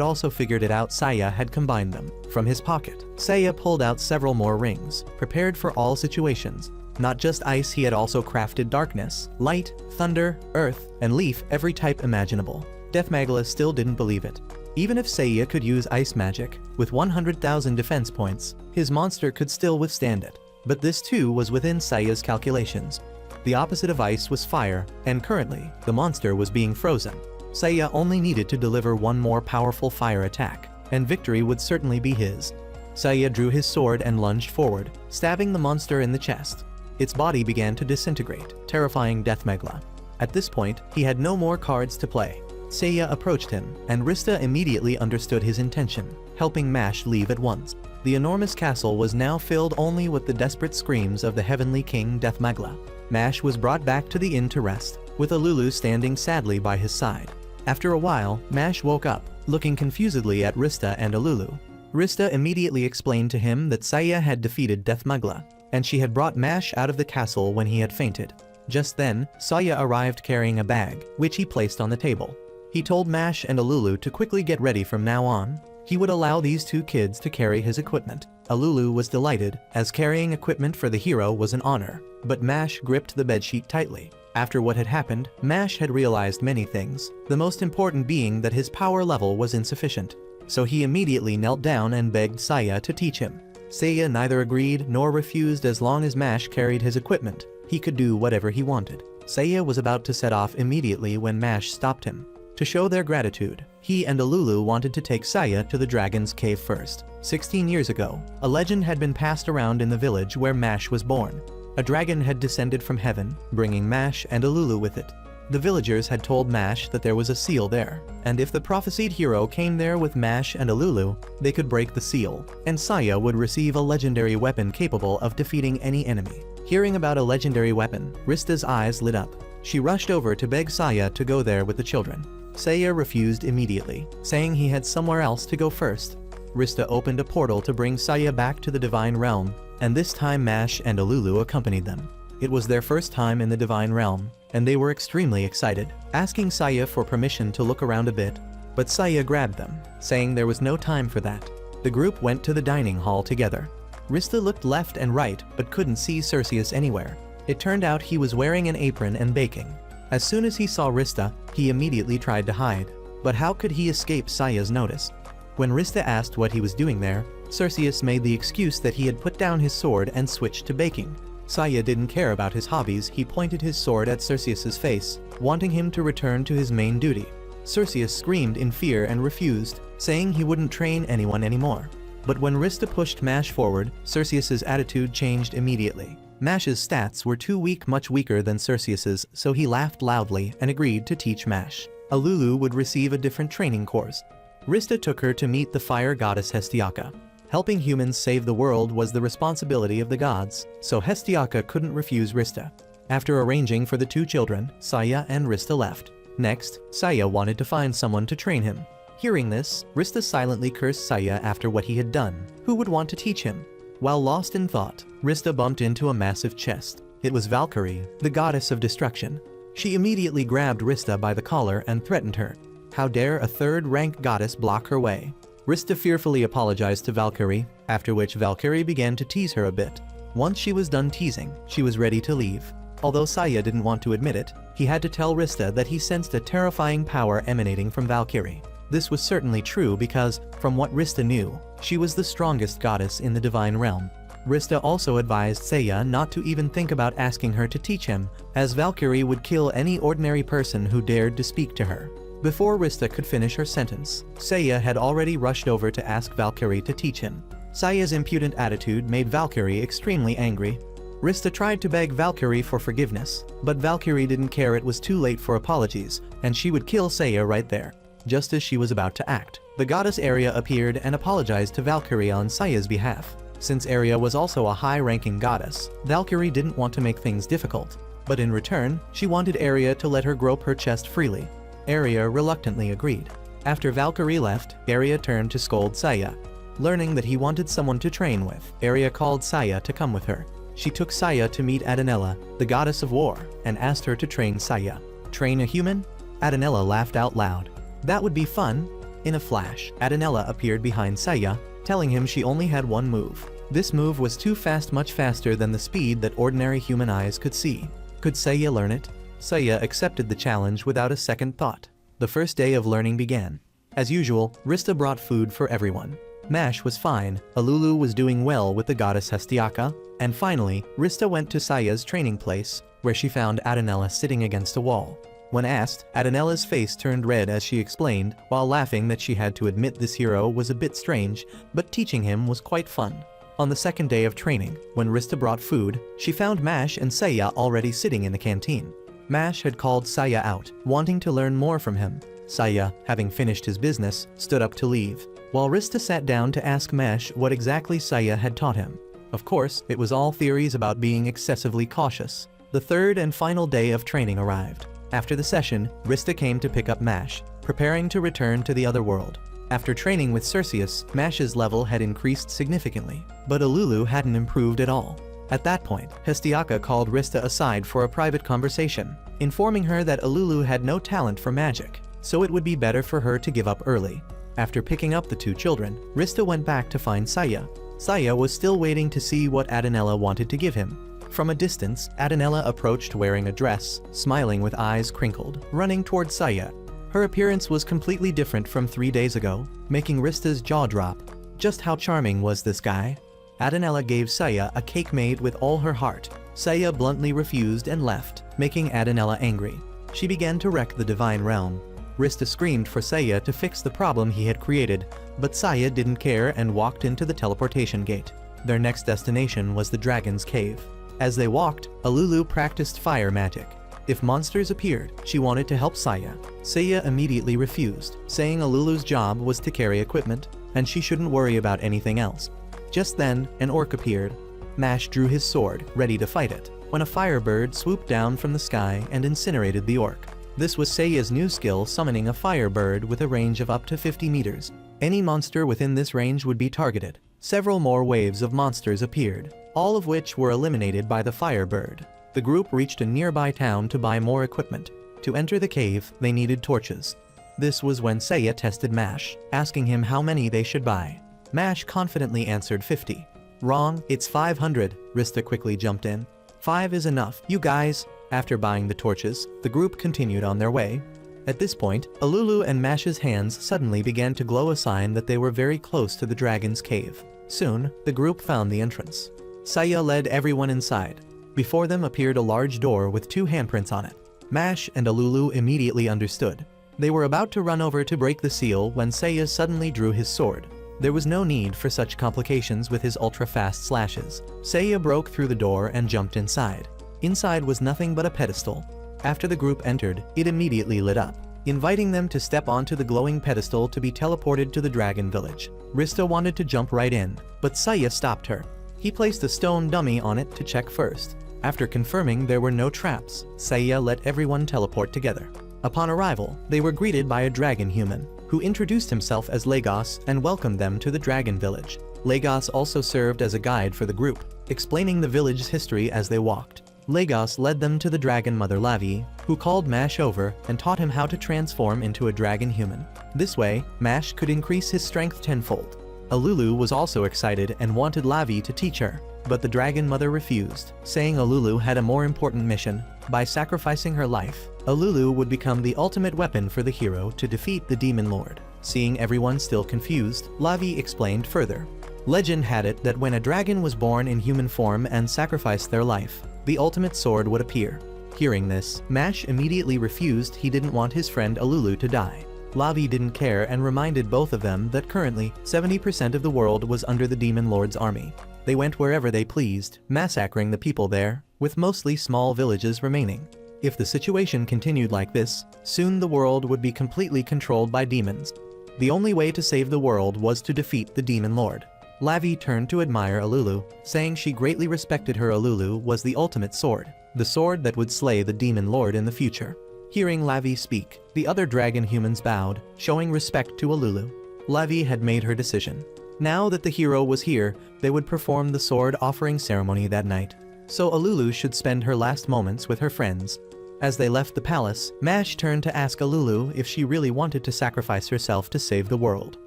also figured it out. Saya had combined them. From his pocket, Saya pulled out several more rings, prepared for all situations. Not just ice, he had also crafted darkness, light, thunder, earth, and leaf, every type imaginable. Dethmagla still didn't believe it. Even if Saya could use ice magic, with 100,000 defense points, his monster could still withstand it. But this too was within Saya's calculations. The opposite of ice was fire, and currently, the monster was being frozen. Saya only needed to deliver one more powerful fire attack, and victory would certainly be his. Saya drew his sword and lunged forward, stabbing the monster in the chest. Its body began to disintegrate, terrifying Dethmagla. At this point, he had no more cards to play. Saya approached him, and Rista immediately understood his intention, helping Mash leave at once. The enormous castle was now filled only with the desperate screams of the heavenly king Dethmagla. Mash was brought back to the inn to rest, with Alulu standing sadly by his side. After a while, Mash woke up, looking confusedly at Rista and Alulu. Rista immediately explained to him that Saya had defeated Dethmagla, and she had brought Mash out of the castle when he had fainted. Just then, Saya arrived carrying a bag, which he placed on the table. He told Mash and Alulu to quickly get ready. From now on, he would allow these two kids to carry his equipment. Alulu was delighted, as carrying equipment for the hero was an honor, but Mash gripped the bedsheet tightly. After what had happened, Mash had realized many things, the most important being that his power level was insufficient. So he immediately knelt down and begged Saya to teach him. Saya neither agreed nor refused. As long as Mash carried his equipment, he could do whatever he wanted. Saya was about to set off immediately when Mash stopped him. To show their gratitude, he and Alulu wanted to take Saya to the dragon's cave first. 16 years ago, a legend had been passed around in the village where Mash was born. A dragon had descended from heaven, bringing Mash and Alulu with it. The villagers had told Mash that there was a seal there, and if the prophesied hero came there with Mash and Alulu, they could break the seal, and Saya would receive a legendary weapon capable of defeating any enemy. Hearing about a legendary weapon, Rista's eyes lit up. She rushed over to beg Saya to go there with the children. Saya refused immediately, saying he had somewhere else to go first. Rista opened a portal to bring Saya back to the divine realm, and this time Mash and Alulu accompanied them. It was their first time in the divine realm, and they were extremely excited, asking Saya for permission to look around a bit, but Saya grabbed them, saying there was no time for that. The group went to the dining hall together. Rista looked left and right but couldn't see Cerseus anywhere. It turned out he was wearing an apron and baking. As soon as he saw Rista, he immediately tried to hide. But how could he escape Saya's notice? When Rista asked what he was doing there, Cerseus made the excuse that he had put down his sword and switched to baking. Saya didn't care about his hobbies. He pointed his sword at Cerseus's face, wanting him to return to his main duty. Cerseus screamed in fear and refused, saying he wouldn't train anyone anymore. But when Rista pushed Mash forward, Cerseus's attitude changed immediately. Mash's stats were too weak, much weaker than Cerseus's, so he laughed loudly and agreed to teach Mash. Alulu would receive a different training course. Rista took her to meet the fire goddess Hestiaca. Helping humans save the world was the responsibility of the gods, so Hestiaca couldn't refuse Rista. After arranging for the two children, Saya and Rista left. Next, Saya wanted to find someone to train him. Hearing this, Rista silently cursed Saya after what he had done. Who would want to teach him? While lost in thought, Rista bumped into a massive chest. It was Valkyrie, the goddess of destruction. She immediately grabbed Rista by the collar and threatened her. How dare a third-rank goddess block her way? Rista fearfully apologized to Valkyrie, after which Valkyrie began to tease her a bit. Once she was done teasing, she was ready to leave. Although Saya didn't want to admit it, he had to tell Rista that he sensed a terrifying power emanating from Valkyrie. This was certainly true because, from what Rista knew, she was the strongest goddess in the divine realm. Rista also advised Saya not to even think about asking her to teach him, as Valkyrie would kill any ordinary person who dared to speak to her. Before Rista could finish her sentence, Saya had already rushed over to ask Valkyrie to teach him. Saya's impudent attitude made Valkyrie extremely angry. Rista tried to beg Valkyrie for forgiveness, but Valkyrie didn't care. It was too late for apologies, and she would kill Saya right there. Just as she was about to act, the goddess Arya appeared and apologized to Valkyrie on Saya's behalf. Since Arya was also a high-ranking goddess, Valkyrie didn't want to make things difficult, but in return, she wanted Arya to let her grope her chest freely. Arya reluctantly agreed. After Valkyrie left, Arya turned to scold Saya. Learning that he wanted someone to train with, Arya called Saya to come with her. She took Saya to meet Adenella, the goddess of war, and asked her to train Saya. Train a human? Adenella laughed out loud. That would be fun. In a flash, Adenella appeared behind Saya, telling him she only had one move. This move was too fast, much faster than the speed that ordinary human eyes could see. Could Saya learn it? Saya accepted the challenge without a second thought. The first day of learning began. As usual, Rista brought food for everyone. Mash was fine, Alulu was doing well with the goddess Hestiaka, and finally, Rista went to Saya's training place, where she found Adenella sitting against a wall. When asked, Adenella's face turned red as she explained, while laughing that she had to admit this hero was a bit strange, but teaching him was quite fun. On the second day of training, when Rista brought food, she found Mash and Saya already sitting in the canteen. Mash had called Saya out, wanting to learn more from him. Saya, having finished his business, stood up to leave, while Rista sat down to ask Mash what exactly Saya had taught him. Of course, it was all theories about being excessively cautious. The third and final day of training arrived. After the session, Rista came to pick up Mash, preparing to return to the other world. After training with Cerseus, Mash's level had increased significantly, but Alulu hadn't improved at all. At that point, Hestiaka called Rista aside for a private conversation, informing her that Alulu had no talent for magic, so it would be better for her to give up early. After picking up the two children, Rista went back to find Saya. Saya was still waiting to see what Adenella wanted to give him. From a distance, Adenella approached wearing a dress, smiling with eyes crinkled, running towards Saya. Her appearance was completely different from 3 days ago, making Rista's jaw drop. Just how charming was this guy? Adenella gave Saya a cake made with all her heart. Saya bluntly refused and left, making Adenella angry. She began to wreck the divine realm. Rista screamed for Saya to fix the problem he had created, but Saya didn't care and walked into the teleportation gate. Their next destination was the dragon's cave. As they walked, Alulu practiced fire magic. If monsters appeared, she wanted to help Saya. Saya immediately refused, saying Alulu's job was to carry equipment, and she shouldn't worry about anything else. Just then, an orc appeared. Mash drew his sword, ready to fight it, when a firebird swooped down from the sky and incinerated the orc. This was Saya's new skill, summoning a firebird with a range of up to 50 meters. Any monster within this range would be targeted. Several more waves of monsters appeared, all of which were eliminated by the firebird. The group reached a nearby town to buy more equipment. To enter the cave, they needed torches. This was when Saya tested Mash, asking him how many they should buy. Mash confidently answered 50. Wrong, it's 500, Rista quickly jumped in. 5 is enough, you guys. After buying the torches, the group continued on their way. At this point, Alulu and Mash's hands suddenly began to glow, a sign that they were very close to the dragon's cave. Soon, the group found the entrance. Saya led everyone inside. Before them appeared a large door with 2 handprints on it. Mash and Alulu immediately understood. They were about to run over to break the seal when Saya suddenly drew his sword. There was no need for such complications with his ultra-fast slashes. Saya broke through the door and jumped inside. Inside was nothing but a pedestal. After the group entered, it immediately lit up, inviting them to step onto the glowing pedestal to be teleported to the dragon village. Rista wanted to jump right in, but Saya stopped her. He placed a stone dummy on it to check first. After confirming there were no traps, Saya let everyone teleport together. Upon arrival, they were greeted by a dragon human, who introduced himself as Lagos and welcomed them to the dragon village. Lagos also served as a guide for the group, explaining the village's history as they walked. Lagos led them to the dragon mother Lavi, who called Mash over and taught him how to transform into a dragon human. This way, Mash could increase his strength tenfold. Alulu was also excited and wanted Lavi to teach her, but the dragon mother refused, saying Alulu had a more important mission. By sacrificing her life, Alulu would become the ultimate weapon for the hero to defeat the demon lord. Seeing everyone still confused, Lavi explained further. Legend had it that when a dragon was born in human form and sacrificed their life, the ultimate sword would appear. Hearing this, Mash immediately refused. He didn't want his friend Alulu to die. Lavi didn't care and reminded both of them that currently, 70% of the world was under the demon lord's army. They went wherever they pleased, massacring the people there, with mostly small villages remaining. If the situation continued like this, soon the world would be completely controlled by demons. The only way to save the world was to defeat the demon lord. Lavi turned to admire Alulu, saying she greatly respected her. Alulu was the ultimate sword, the sword that would slay the demon lord in the future. Hearing Lavi speak, the other dragon humans bowed, showing respect to Alulu. Lavi had made her decision. Now that the hero was here, they would perform the sword offering ceremony that night. So Alulu should spend her last moments with her friends. As they left the palace, Mash turned to ask Alulu if she really wanted to sacrifice herself to save the world.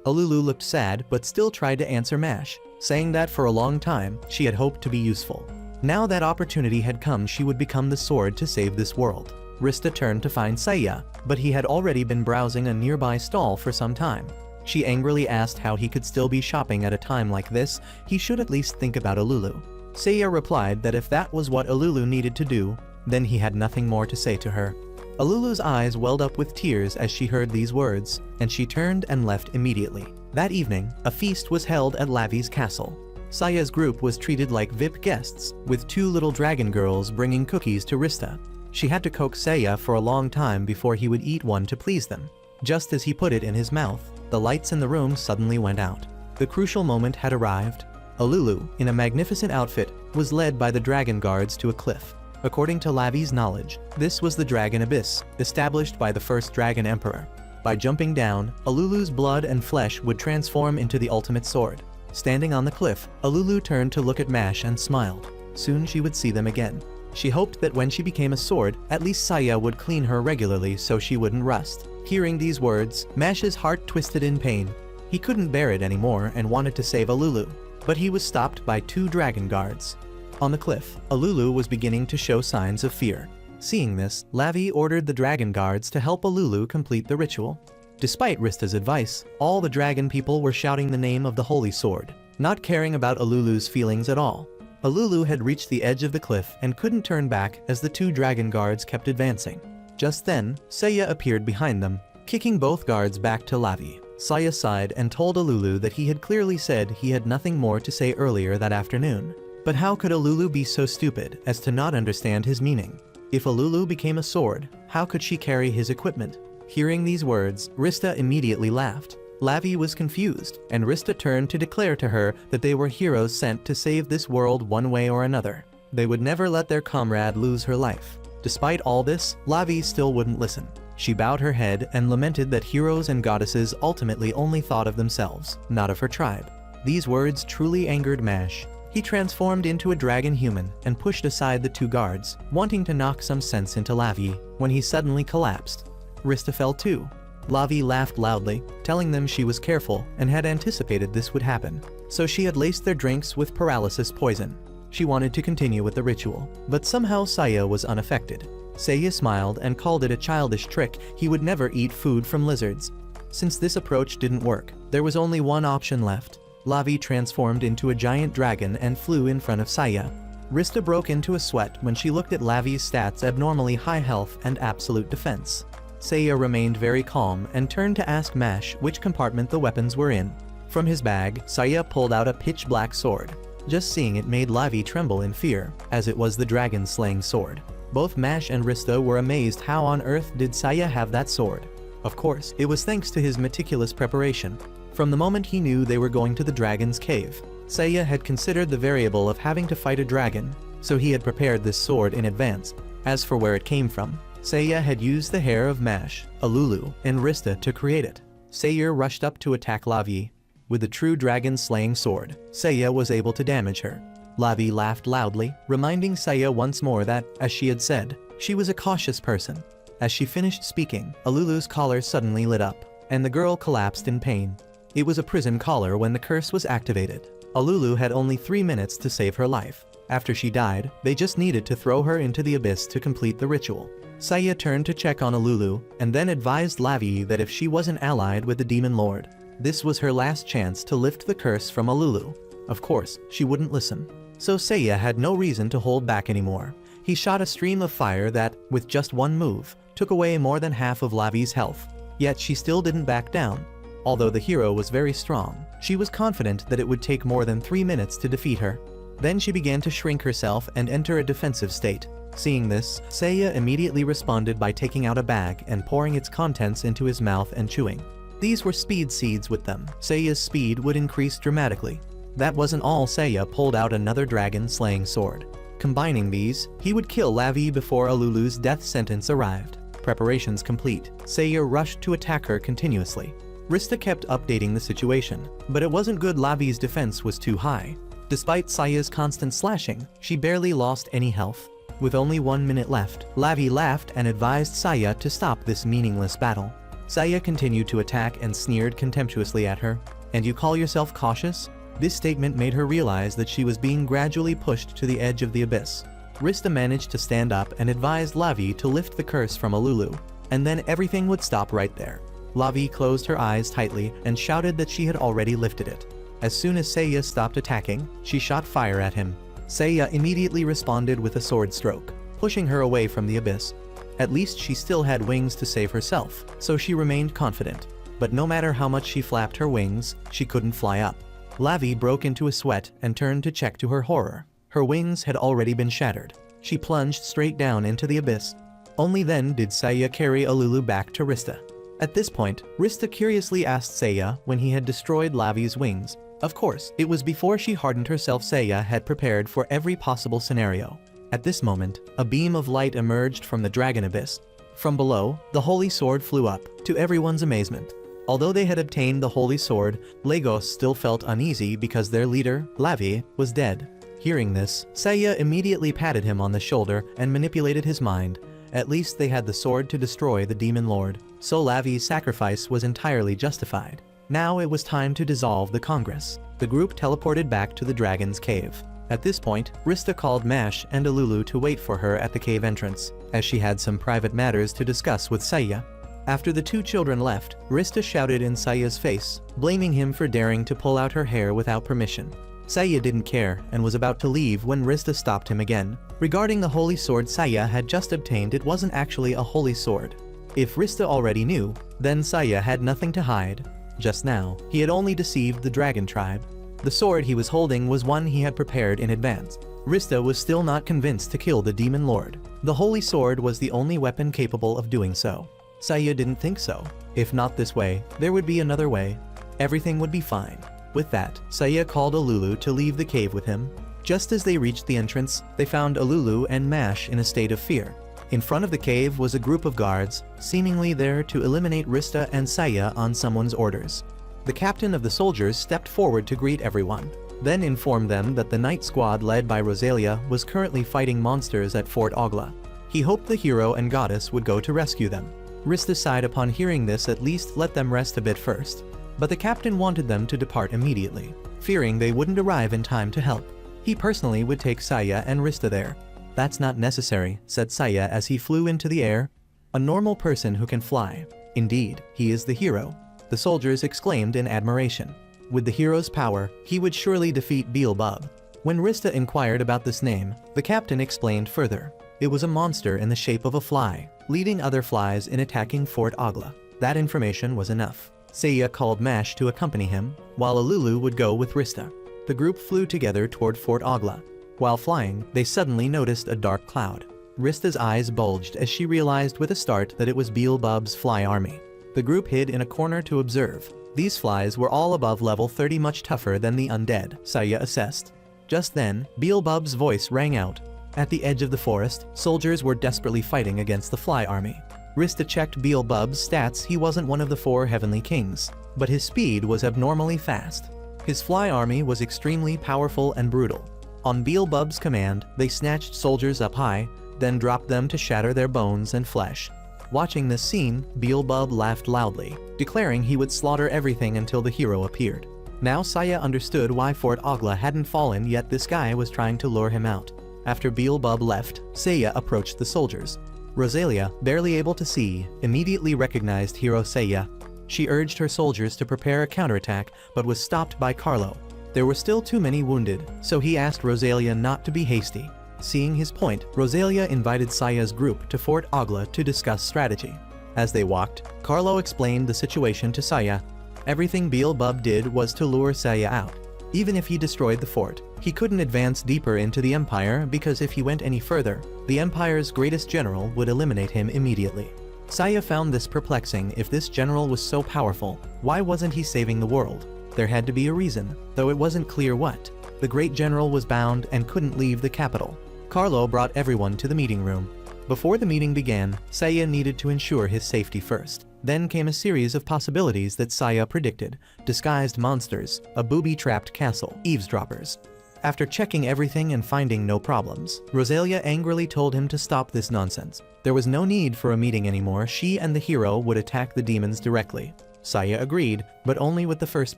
Alulu looked sad but still tried to answer Mash, saying that for a long time, she had hoped to be useful. Now that opportunity had come, she would become the sword to save this world. Rista turned to find Saya, but he had already been browsing a nearby stall for some time. She angrily asked how he could still be shopping at a time like this. He should at least think about Alulu. Saya replied that if that was what Alulu needed to do, then he had nothing more to say to her. Alulu's eyes welled up with tears as she heard these words, and she turned and left immediately. That evening, a feast was held at Lavi's castle. Saya's group was treated like VIP guests, with 2 little dragon girls bringing cookies to Rista. She had to coax Saya for a long time before he would eat one to please them. Just as he put it in his mouth, the lights in the room suddenly went out. The crucial moment had arrived. Alulu, in a magnificent outfit, was led by the dragon guards to a cliff. According to Lavi's knowledge, this was the Dragon Abyss, established by the first Dragon Emperor. By jumping down, Alulu's blood and flesh would transform into the ultimate sword. Standing on the cliff, Alulu turned to look at Mash and smiled. Soon she would see them again. She hoped that when she became a sword, at least Saya would clean her regularly so she wouldn't rust. Hearing these words, Mash's heart twisted in pain. He couldn't bear it anymore and wanted to save Alulu, but he was stopped by 2 dragon guards. On the cliff, Alulu was beginning to show signs of fear. Seeing this, Lavi ordered the dragon guards to help Alulu complete the ritual. Despite Rista's advice, all the dragon people were shouting the name of the holy sword, not caring about Alulu's feelings at all. Alulu had reached the edge of the cliff and couldn't turn back as the 2 dragon guards kept advancing. Just then, Saya appeared behind them, kicking both guards back to Lavi. Saya sighed and told Alulu that he had clearly said he had nothing more to say earlier that afternoon. But how could Alulu be so stupid as to not understand his meaning? If Alulu became a sword, how could she carry his equipment? Hearing these words, Rista immediately laughed. Lavi was confused, and Rista turned to declare to her that they were heroes sent to save this world one way or another. They would never let their comrade lose her life. Despite all this, Lavi still wouldn't listen. She bowed her head and lamented that heroes and goddesses ultimately only thought of themselves, not of her tribe. These words truly angered Mash. He transformed into a dragon human and pushed aside the 2 guards, wanting to knock some sense into Lavi, when he suddenly collapsed. Rista fell too. Lavi laughed loudly, telling them she was careful and had anticipated this would happen. So she had laced their drinks with paralysis poison. She wanted to continue with the ritual, but somehow Saya was unaffected. Saya smiled and called it a childish trick. He would never eat food from lizards. Since this approach didn't work, there was only one option left. Lavi transformed into a giant dragon and flew in front of Saya. Rista broke into a sweat when she looked at Lavi's stats: abnormally high health and absolute defense. Saya remained very calm and turned to ask Mash which compartment the weapons were in. From his bag, Saya pulled out a pitch-black sword. Just seeing it made Lavi tremble in fear, as it was the dragon-slaying sword. Both Mash and Rista were amazed. How on earth did Saya have that sword? Of course, it was thanks to his meticulous preparation. From the moment he knew they were going to the dragon's cave, Saya had considered the variable of having to fight a dragon, so he had prepared this sword in advance. As for where it came from, Saya had used the hair of Mash, Alulu, and Rista to create it. Saya rushed up to attack Lavi. With the true dragon-slaying sword, Saya was able to damage her. Lavi laughed loudly, reminding Saya once more that, as she had said, she was a cautious person. As she finished speaking, Alulu's collar suddenly lit up, and the girl collapsed in pain. It was a prison collar when the curse was activated. Alulu had only 3 minutes to save her life. After she died, they just needed to throw her into the abyss to complete the ritual. Saya turned to check on Alulu, and then advised Lavi that if she wasn't allied with the Demon Lord, this was her last chance to lift the curse from Alulu. Of course, she wouldn't listen. So Saya had no reason to hold back anymore. He shot a stream of fire that, with just one move, took away more than half of Lavi's health. Yet she still didn't back down. Although the hero was very strong, she was confident that it would take more than 3 minutes to defeat her. Then she began to shrink herself and enter a defensive state. Seeing this, Saya immediately responded by taking out a bag and pouring its contents into his mouth and chewing. These were speed seeds. With them, Saya's speed would increase dramatically. That wasn't all. Saya pulled out another dragon-slaying sword. Combining these, he would kill Lavi before Alulu's death sentence arrived. Preparations complete, Saya rushed to attack her continuously. Rista kept updating the situation, but it wasn't good. Lavi's defense was too high. Despite Saya's constant slashing, she barely lost any health. With only 1 minute left, Lavi laughed and advised Saya to stop this meaningless battle. Saya continued to attack and sneered contemptuously at her. "And you call yourself cautious?" This statement made her realize that she was being gradually pushed to the edge of the abyss. Rista managed to stand up and advised Lavi to lift the curse from Alulu, and then everything would stop right there. Lavi closed her eyes tightly and shouted that she had already lifted it. As soon as Saya stopped attacking, she shot fire at him. Saya immediately responded with a sword stroke, pushing her away from the abyss. At least she still had wings to save herself, so she remained confident. But no matter how much she flapped her wings, she couldn't fly up. Lavi broke into a sweat and turned to check. To her horror, her wings had already been shattered. She plunged straight down into the abyss. Only then did Saya carry Alulu back to Rista. At this point, Rista curiously asked Saya when he had destroyed Lavi's wings. Of course, it was before she hardened herself. Saya had prepared for every possible scenario. At this moment, a beam of light emerged from the dragon abyss. From below, the holy sword flew up, to everyone's amazement. Although they had obtained the holy sword, Lagos still felt uneasy because their leader, Lavi, was dead. Hearing this, Saya immediately patted him on the shoulder and manipulated his mind. At least they had the sword to destroy the demon lord, so Lavi's sacrifice was entirely justified. Now it was time to dissolve the Congress. The group teleported back to the dragon's cave. At this point, Rista called Mash and Alulu to wait for her at the cave entrance, as she had some private matters to discuss with Saya. After the two children left, Rista shouted in Saya's face, blaming him for daring to pull out her hair without permission. Saya didn't care and was about to leave when Rista stopped him again. Regarding the holy sword Saya had just obtained, it wasn't actually a holy sword. If Rista already knew, then Saya had nothing to hide. Just now, he had only deceived the dragon tribe. The sword he was holding was one he had prepared in advance. Rista was still not convinced to kill the demon lord. The holy sword was the only weapon capable of doing so. Saya didn't think so. If not this way, there would be another way. Everything would be fine. With that, Saya called Alulu to leave the cave with him. Just as they reached the entrance, they found Alulu and Mash in a state of fear. In front of the cave was a group of guards, seemingly there to eliminate Rista and Saya on someone's orders. The captain of the soldiers stepped forward to greet everyone, then informed them that the night squad led by Rosalia was currently fighting monsters at Fort Ogla. He hoped the hero and goddess would go to rescue them. Rista sighed upon hearing this. At least let them rest a bit first. But the captain wanted them to depart immediately, fearing they wouldn't arrive in time to help. He personally would take Saya and Rista there. "That's not necessary," said Saya as he flew into the air. "A normal person who can fly. Indeed, he is the hero," the soldiers exclaimed in admiration. With the hero's power, he would surely defeat Beelzebub. When Rista inquired about this name, the captain explained further. It was a monster in the shape of a fly, leading other flies in attacking Fort Ogla. That information was enough. Saya called Mash to accompany him, while Alulu would go with Rista. The group flew together toward Fort Ogla. While flying, they suddenly noticed a dark cloud. Rista's eyes bulged as she realized with a start that it was Beelzebub's fly army. The group hid in a corner to observe. These flies were all above level 30, much tougher than the undead, Saya assessed. Just then, Beelzebub's voice rang out. At the edge of the forest, soldiers were desperately fighting against the fly army. Rista checked Beelzebub's stats. He wasn't one of the 4 heavenly kings, but his speed was abnormally fast. His fly army was extremely powerful and brutal. On Beelzebub's command, they snatched soldiers up high, then dropped them to shatter their bones and flesh. Watching this scene, Beelzebub laughed loudly, declaring he would slaughter everything until the hero appeared. Now Saya understood why Fort Ogla hadn't fallen yet. This guy was trying to lure him out. After Beelzebub left, Saya approached the soldiers. Rosalia, barely able to see, immediately recognized hero Saya. She urged her soldiers to prepare a counterattack, but was stopped by Carlo. There were still too many wounded, so he asked Rosalia not to be hasty. Seeing his point, Rosalia invited Saya's group to Fort Ogla to discuss strategy. As they walked, Carlo explained the situation to Saya. Everything Beelzebub did was to lure Saya out. Even if he destroyed the fort, he couldn't advance deeper into the Empire because if he went any further, the Empire's greatest general would eliminate him immediately. Saya found this perplexing. If this general was so powerful, why wasn't he saving the world? There had to be a reason, though it wasn't clear what. The great general was bound and couldn't leave the capital. Carlo brought everyone to the meeting room. Before the meeting began, Saya needed to ensure his safety first. Then came a series of possibilities that Saya predicted: disguised monsters, a booby-trapped castle, eavesdroppers. After checking everything and finding no problems, Rosalia angrily told him to stop this nonsense. There was no need for a meeting anymore. She and the hero would attack the demons directly. Saya agreed, but only with the first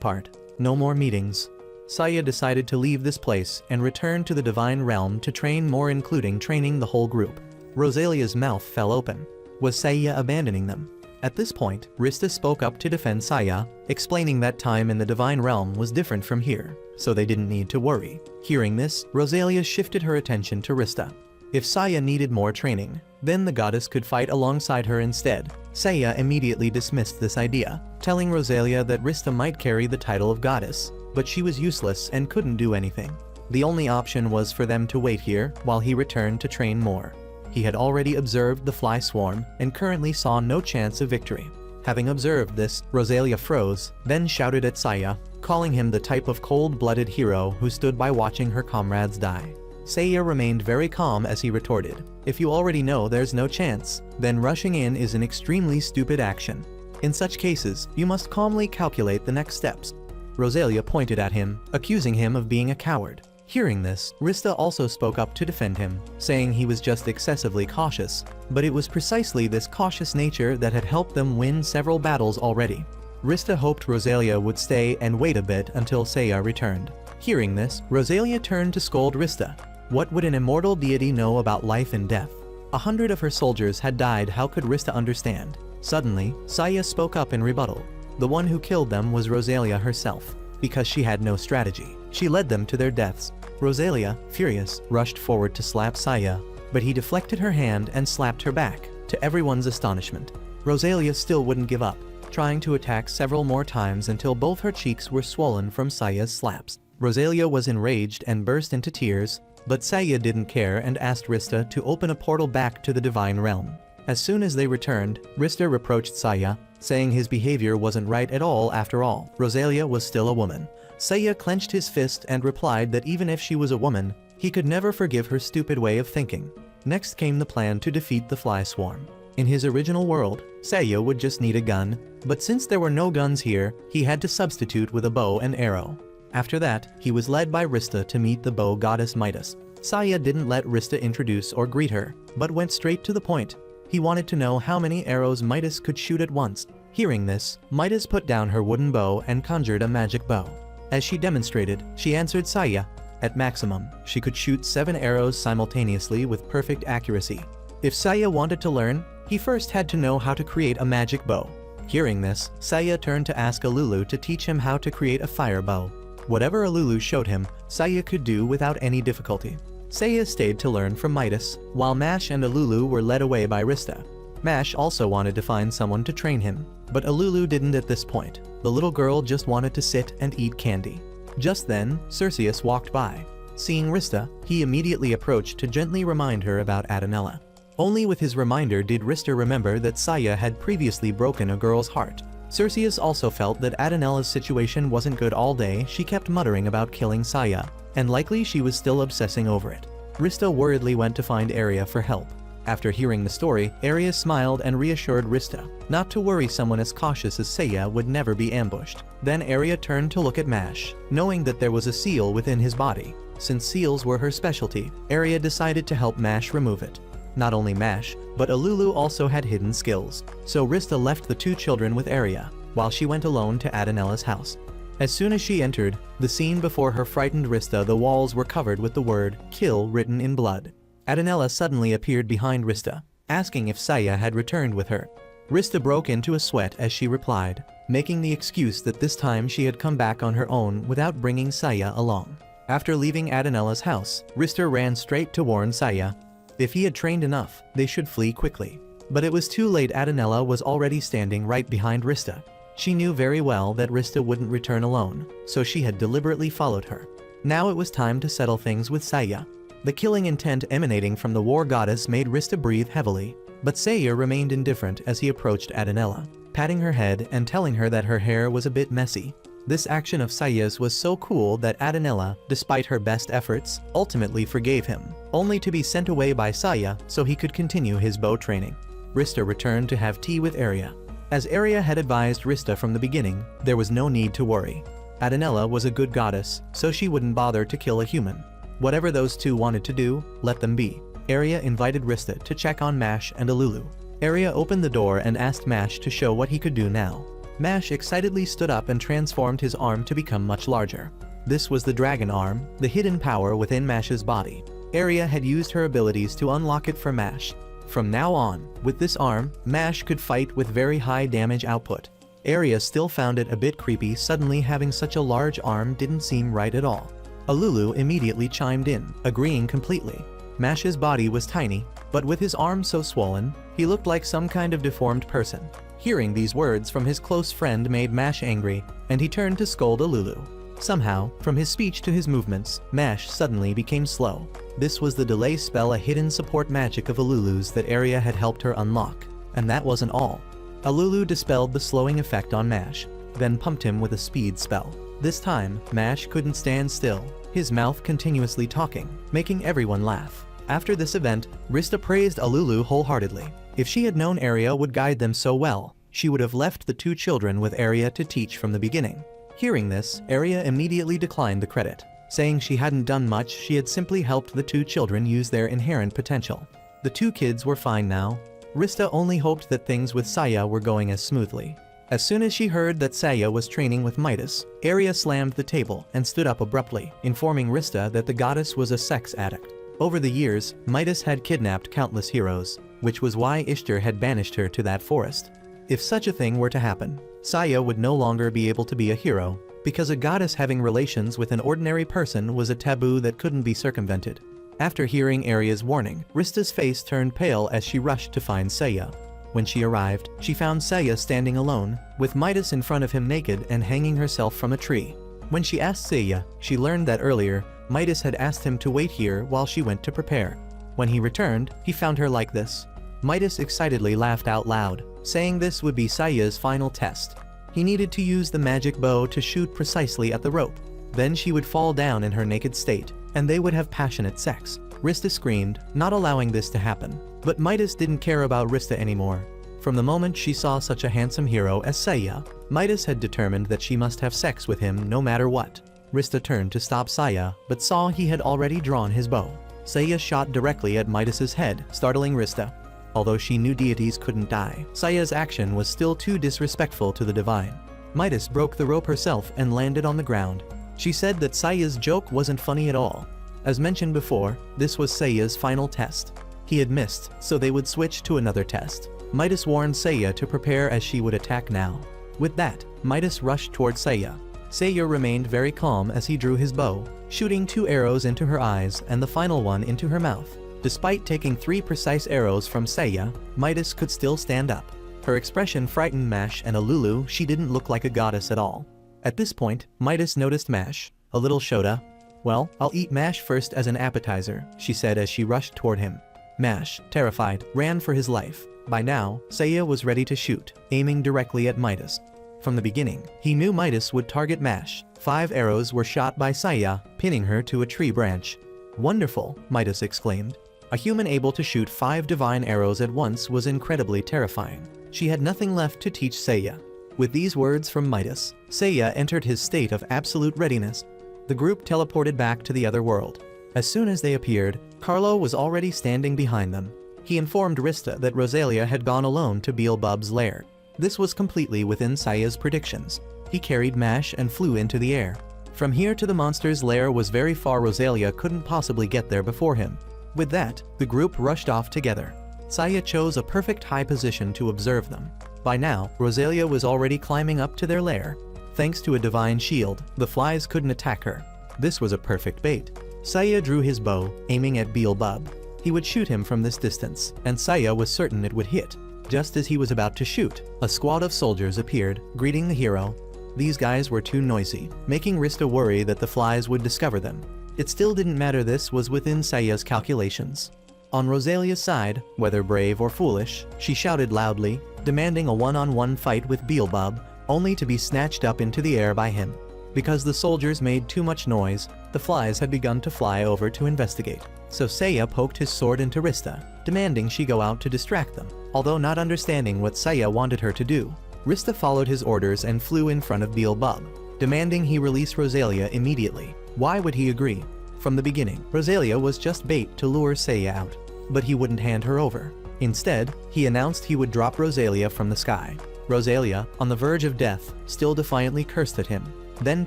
part. No more meetings. Saya decided to leave this place and return to the divine realm to train more, including training the whole group. Rosalia's mouth fell open. Was Saya abandoning them? At this point, Rista spoke up to defend Saya, explaining that time in the divine realm was different from here, so they didn't need to worry. Hearing this, Rosalia shifted her attention to Rista. If Saya needed more training, then the goddess could fight alongside her instead. Saya immediately dismissed this idea, telling Rosalia that Rista might carry the title of goddess, but she was useless and couldn't do anything. The only option was for them to wait here while he returned to train more. He had already observed the fly swarm and currently saw no chance of victory. Having observed this, Rosalia froze, then shouted at Saya, calling him the type of cold-blooded hero who stood by watching her comrades die. Saya remained very calm as he retorted, "If you already know there's no chance, then rushing in is an extremely stupid action. In such cases, you must calmly calculate the next steps." Rosalia pointed at him, accusing him of being a coward. Hearing this, Rista also spoke up to defend him, saying he was just excessively cautious, but it was precisely this cautious nature that had helped them win several battles already. Rista hoped Rosalia would stay and wait a bit until Saya returned. Hearing this, Rosalia turned to scold Rista. What would an immortal deity know about life and death? 100 of her soldiers had died. How could Rista understand? Suddenly, Saya spoke up in rebuttal. The one who killed them was Rosalia herself. Because she had no strategy, she led them to their deaths. Rosalia, furious, rushed forward to slap Saya, but he deflected her hand and slapped her back, to everyone's astonishment. Rosalia still wouldn't give up, trying to attack several more times until both her cheeks were swollen from Saya's slaps. Rosalia was enraged and burst into tears, but Saya didn't care and asked Rista to open a portal back to the divine realm. As soon as they returned, Rista reproached Saya, saying his behavior wasn't right at all. After all, Rosalia was still a woman. Saya clenched his fist and replied that even if she was a woman, he could never forgive her stupid way of thinking. Next came the plan to defeat the fly swarm. In his original world, Saya would just need a gun, but since there were no guns here, he had to substitute with a bow and arrow. After that, he was led by Rista to meet the bow goddess Midas. Saya didn't let Rista introduce or greet her, but went straight to the point. He wanted to know how many arrows Midas could shoot at once. Hearing this, Midas put down her wooden bow and conjured a magic bow. As she demonstrated, she answered Saya. At maximum, she could shoot 7 arrows simultaneously with perfect accuracy. If Saya wanted to learn, he first had to know how to create a magic bow. Hearing this, Saya turned to ask Alulu to teach him how to create a fire bow. Whatever Alulu showed him, Saya could do without any difficulty. Saya stayed to learn from Midas, while Mash and Alulu were led away by Rista. Mash also wanted to find someone to train him, but Alulu didn't at this point. The little girl just wanted to sit and eat candy. Just then, Cerseus walked by. Seeing Rista, he immediately approached to gently remind her about Adanella. Only with his reminder did Rista remember that Saya had previously broken a girl's heart. Cerseus also felt that Adanella's situation wasn't good. All day she kept muttering about killing Saya, and likely she was still obsessing over it. Rista worriedly went to find Arya for help. After hearing the story, Arya smiled and reassured Rista not to worry. Someone as cautious as Saya would never be ambushed. Then Arya turned to look at Mash, knowing that there was a seal within his body. Since seals were her specialty, Arya decided to help Mash remove it. Not only Mash, but Alulu also had hidden skills, so Rista left the 2 children with Arya, while she went alone to Adanella's house. As soon as she entered, the scene before her frightened Rista. The walls were covered with the word "kill" written in blood. Adanella suddenly appeared behind Rista, asking if Saya had returned with her. Rista broke into a sweat as she replied, making the excuse that this time she had come back on her own without bringing Saya along. After leaving Adanella's house, Rista ran straight to warn Saya. If he had trained enough, they should flee quickly. But it was too late. Adanella was already standing right behind Rista. She knew very well that Rista wouldn't return alone, so she had deliberately followed her. Now it was time to settle things with Saya. The killing intent emanating from the war goddess made Rista breathe heavily, but Saya remained indifferent as he approached Adanella, patting her head and telling her that her hair was a bit messy. This action of Saya's was so cool that Adanella, despite her best efforts, ultimately forgave him, only to be sent away by Saya so he could continue his bow training. Rista returned to have tea with Arya. As Arya had advised Rista from the beginning, there was no need to worry. Adanella was a good goddess, so she wouldn't bother to kill a human. Whatever those two wanted to do, let them be. Arya invited Rista to check on Mash and Alulu. Arya opened the door and asked Mash to show what he could do now. Mash excitedly stood up and transformed his arm to become much larger. This was the dragon arm, the hidden power within Mash's body. Arya had used her abilities to unlock it for Mash. From now on, with this arm, Mash could fight with very high damage output. Arya still found it a bit creepy. Suddenly having such a large arm didn't seem right at all. Alulu immediately chimed in, agreeing completely. Mash's body was tiny, but with his arm so swollen, he looked like some kind of deformed person. Hearing these words from his close friend made Mash angry, and he turned to scold Alulu. Somehow, from his speech to his movements, Mash suddenly became slow. This was the delay spell, a hidden support magic of Alulu's that Arya had helped her unlock. And that wasn't all. Alulu dispelled the slowing effect on Mash, then pumped him with a speed spell. This time, Mash couldn't stand still, his mouth continuously talking, making everyone laugh. After this event, Rista praised Alulu wholeheartedly. If she had known Arya would guide them so well, she would have left the two children with Arya to teach from the beginning. Hearing this, Arya immediately declined the credit, saying she hadn't done much, she had simply helped the two children use their inherent potential. The two kids were fine now. Rista only hoped that things with Saya were going as smoothly. As soon as she heard that Saya was training with Midas, Arya slammed the table and stood up abruptly, informing Rista that the goddess was a sex addict. Over the years, Midas had kidnapped countless heroes, which was why Ishtar had banished her to that forest. If such a thing were to happen, Saya would no longer be able to be a hero, because a goddess having relations with an ordinary person was a taboo that couldn't be circumvented. After hearing Arya's warning, Rista's face turned pale as she rushed to find Saya. When she arrived, she found Saya standing alone, with Midas in front of him naked and hanging herself from a tree. When she asked Saya, she learned that earlier, Midas had asked him to wait here while she went to prepare. When he returned, he found her like this. Midas excitedly laughed out loud, saying this would be Saya's final test. He needed to use the magic bow to shoot precisely at the rope. Then she would fall down in her naked state, and they would have passionate sex. Rista screamed, not allowing this to happen. But Midas didn't care about Rista anymore. From the moment she saw such a handsome hero as Saya, Midas had determined that she must have sex with him no matter what. Rista turned to stop Saya, but saw he had already drawn his bow. Saya shot directly at Midas's head, startling Rista. Although she knew deities couldn't die, Saya's action was still too disrespectful to the divine. Midas broke the rope herself and landed on the ground. She said that Saya's joke wasn't funny at all. As mentioned before, this was Saya's final test. He had missed, so they would switch to another test. Midas warned Saya to prepare as she would attack now. With that, Midas rushed toward Saya. Saya remained very calm as he drew his bow, shooting 2 arrows into her eyes and the final one into her mouth. Despite taking 3 precise arrows from Saya, Midas could still stand up. Her expression frightened Mash and Alulu. She didn't look like a goddess at all. At this point, Midas noticed Mash. A little Shota. "Well, I'll eat Mash first as an appetizer," she said as she rushed toward him. Mash, terrified, ran for his life. By now, Saya was ready to shoot, aiming directly at Midas. From the beginning, he knew Midas would target Mash. 5 arrows were shot by Saya, pinning her to a tree branch. "Wonderful," Midas exclaimed. A human able to shoot 5 divine arrows at once was incredibly terrifying. She had nothing left to teach Saya. With these words from Midas, Saya entered his state of absolute readiness. The group teleported back to the other world. As soon as they appeared, Carlo was already standing behind them. He informed Rista that Rosalia had gone alone to Beelzebub's lair. This was completely within Saya's predictions. He carried Mash and flew into the air. From here to the monster's lair was very far. Rosalia couldn't possibly get there before him. With that, the group rushed off together. Saya chose a perfect high position to observe them. By now, Rosalia was already climbing up to their lair. Thanks to a divine shield, the flies couldn't attack her. This was a perfect bait. Saya drew his bow, aiming at Beelzebub. He would shoot him from this distance, and Saya was certain it would hit. Just as he was about to shoot, a squad of soldiers appeared, greeting the hero. These guys were too noisy, making Rista worry that the flies would discover them. It still didn't matter, this was within Saya's calculations. On Rosalia's side, whether brave or foolish, she shouted loudly, demanding a one-on-one fight with Beelzebub, only to be snatched up into the air by him. Because the soldiers made too much noise, the flies had begun to fly over to investigate. So Saya poked his sword into Rista, demanding she go out to distract them. Although not understanding what Saya wanted her to do, Rista followed his orders and flew in front of Beelzebub, demanding he release Rosalia immediately. Why would he agree? From the beginning, Rosalia was just bait to lure Saya out, but he wouldn't hand her over. Instead, he announced he would drop Rosalia from the sky. Rosalia, on the verge of death, still defiantly cursed at him, then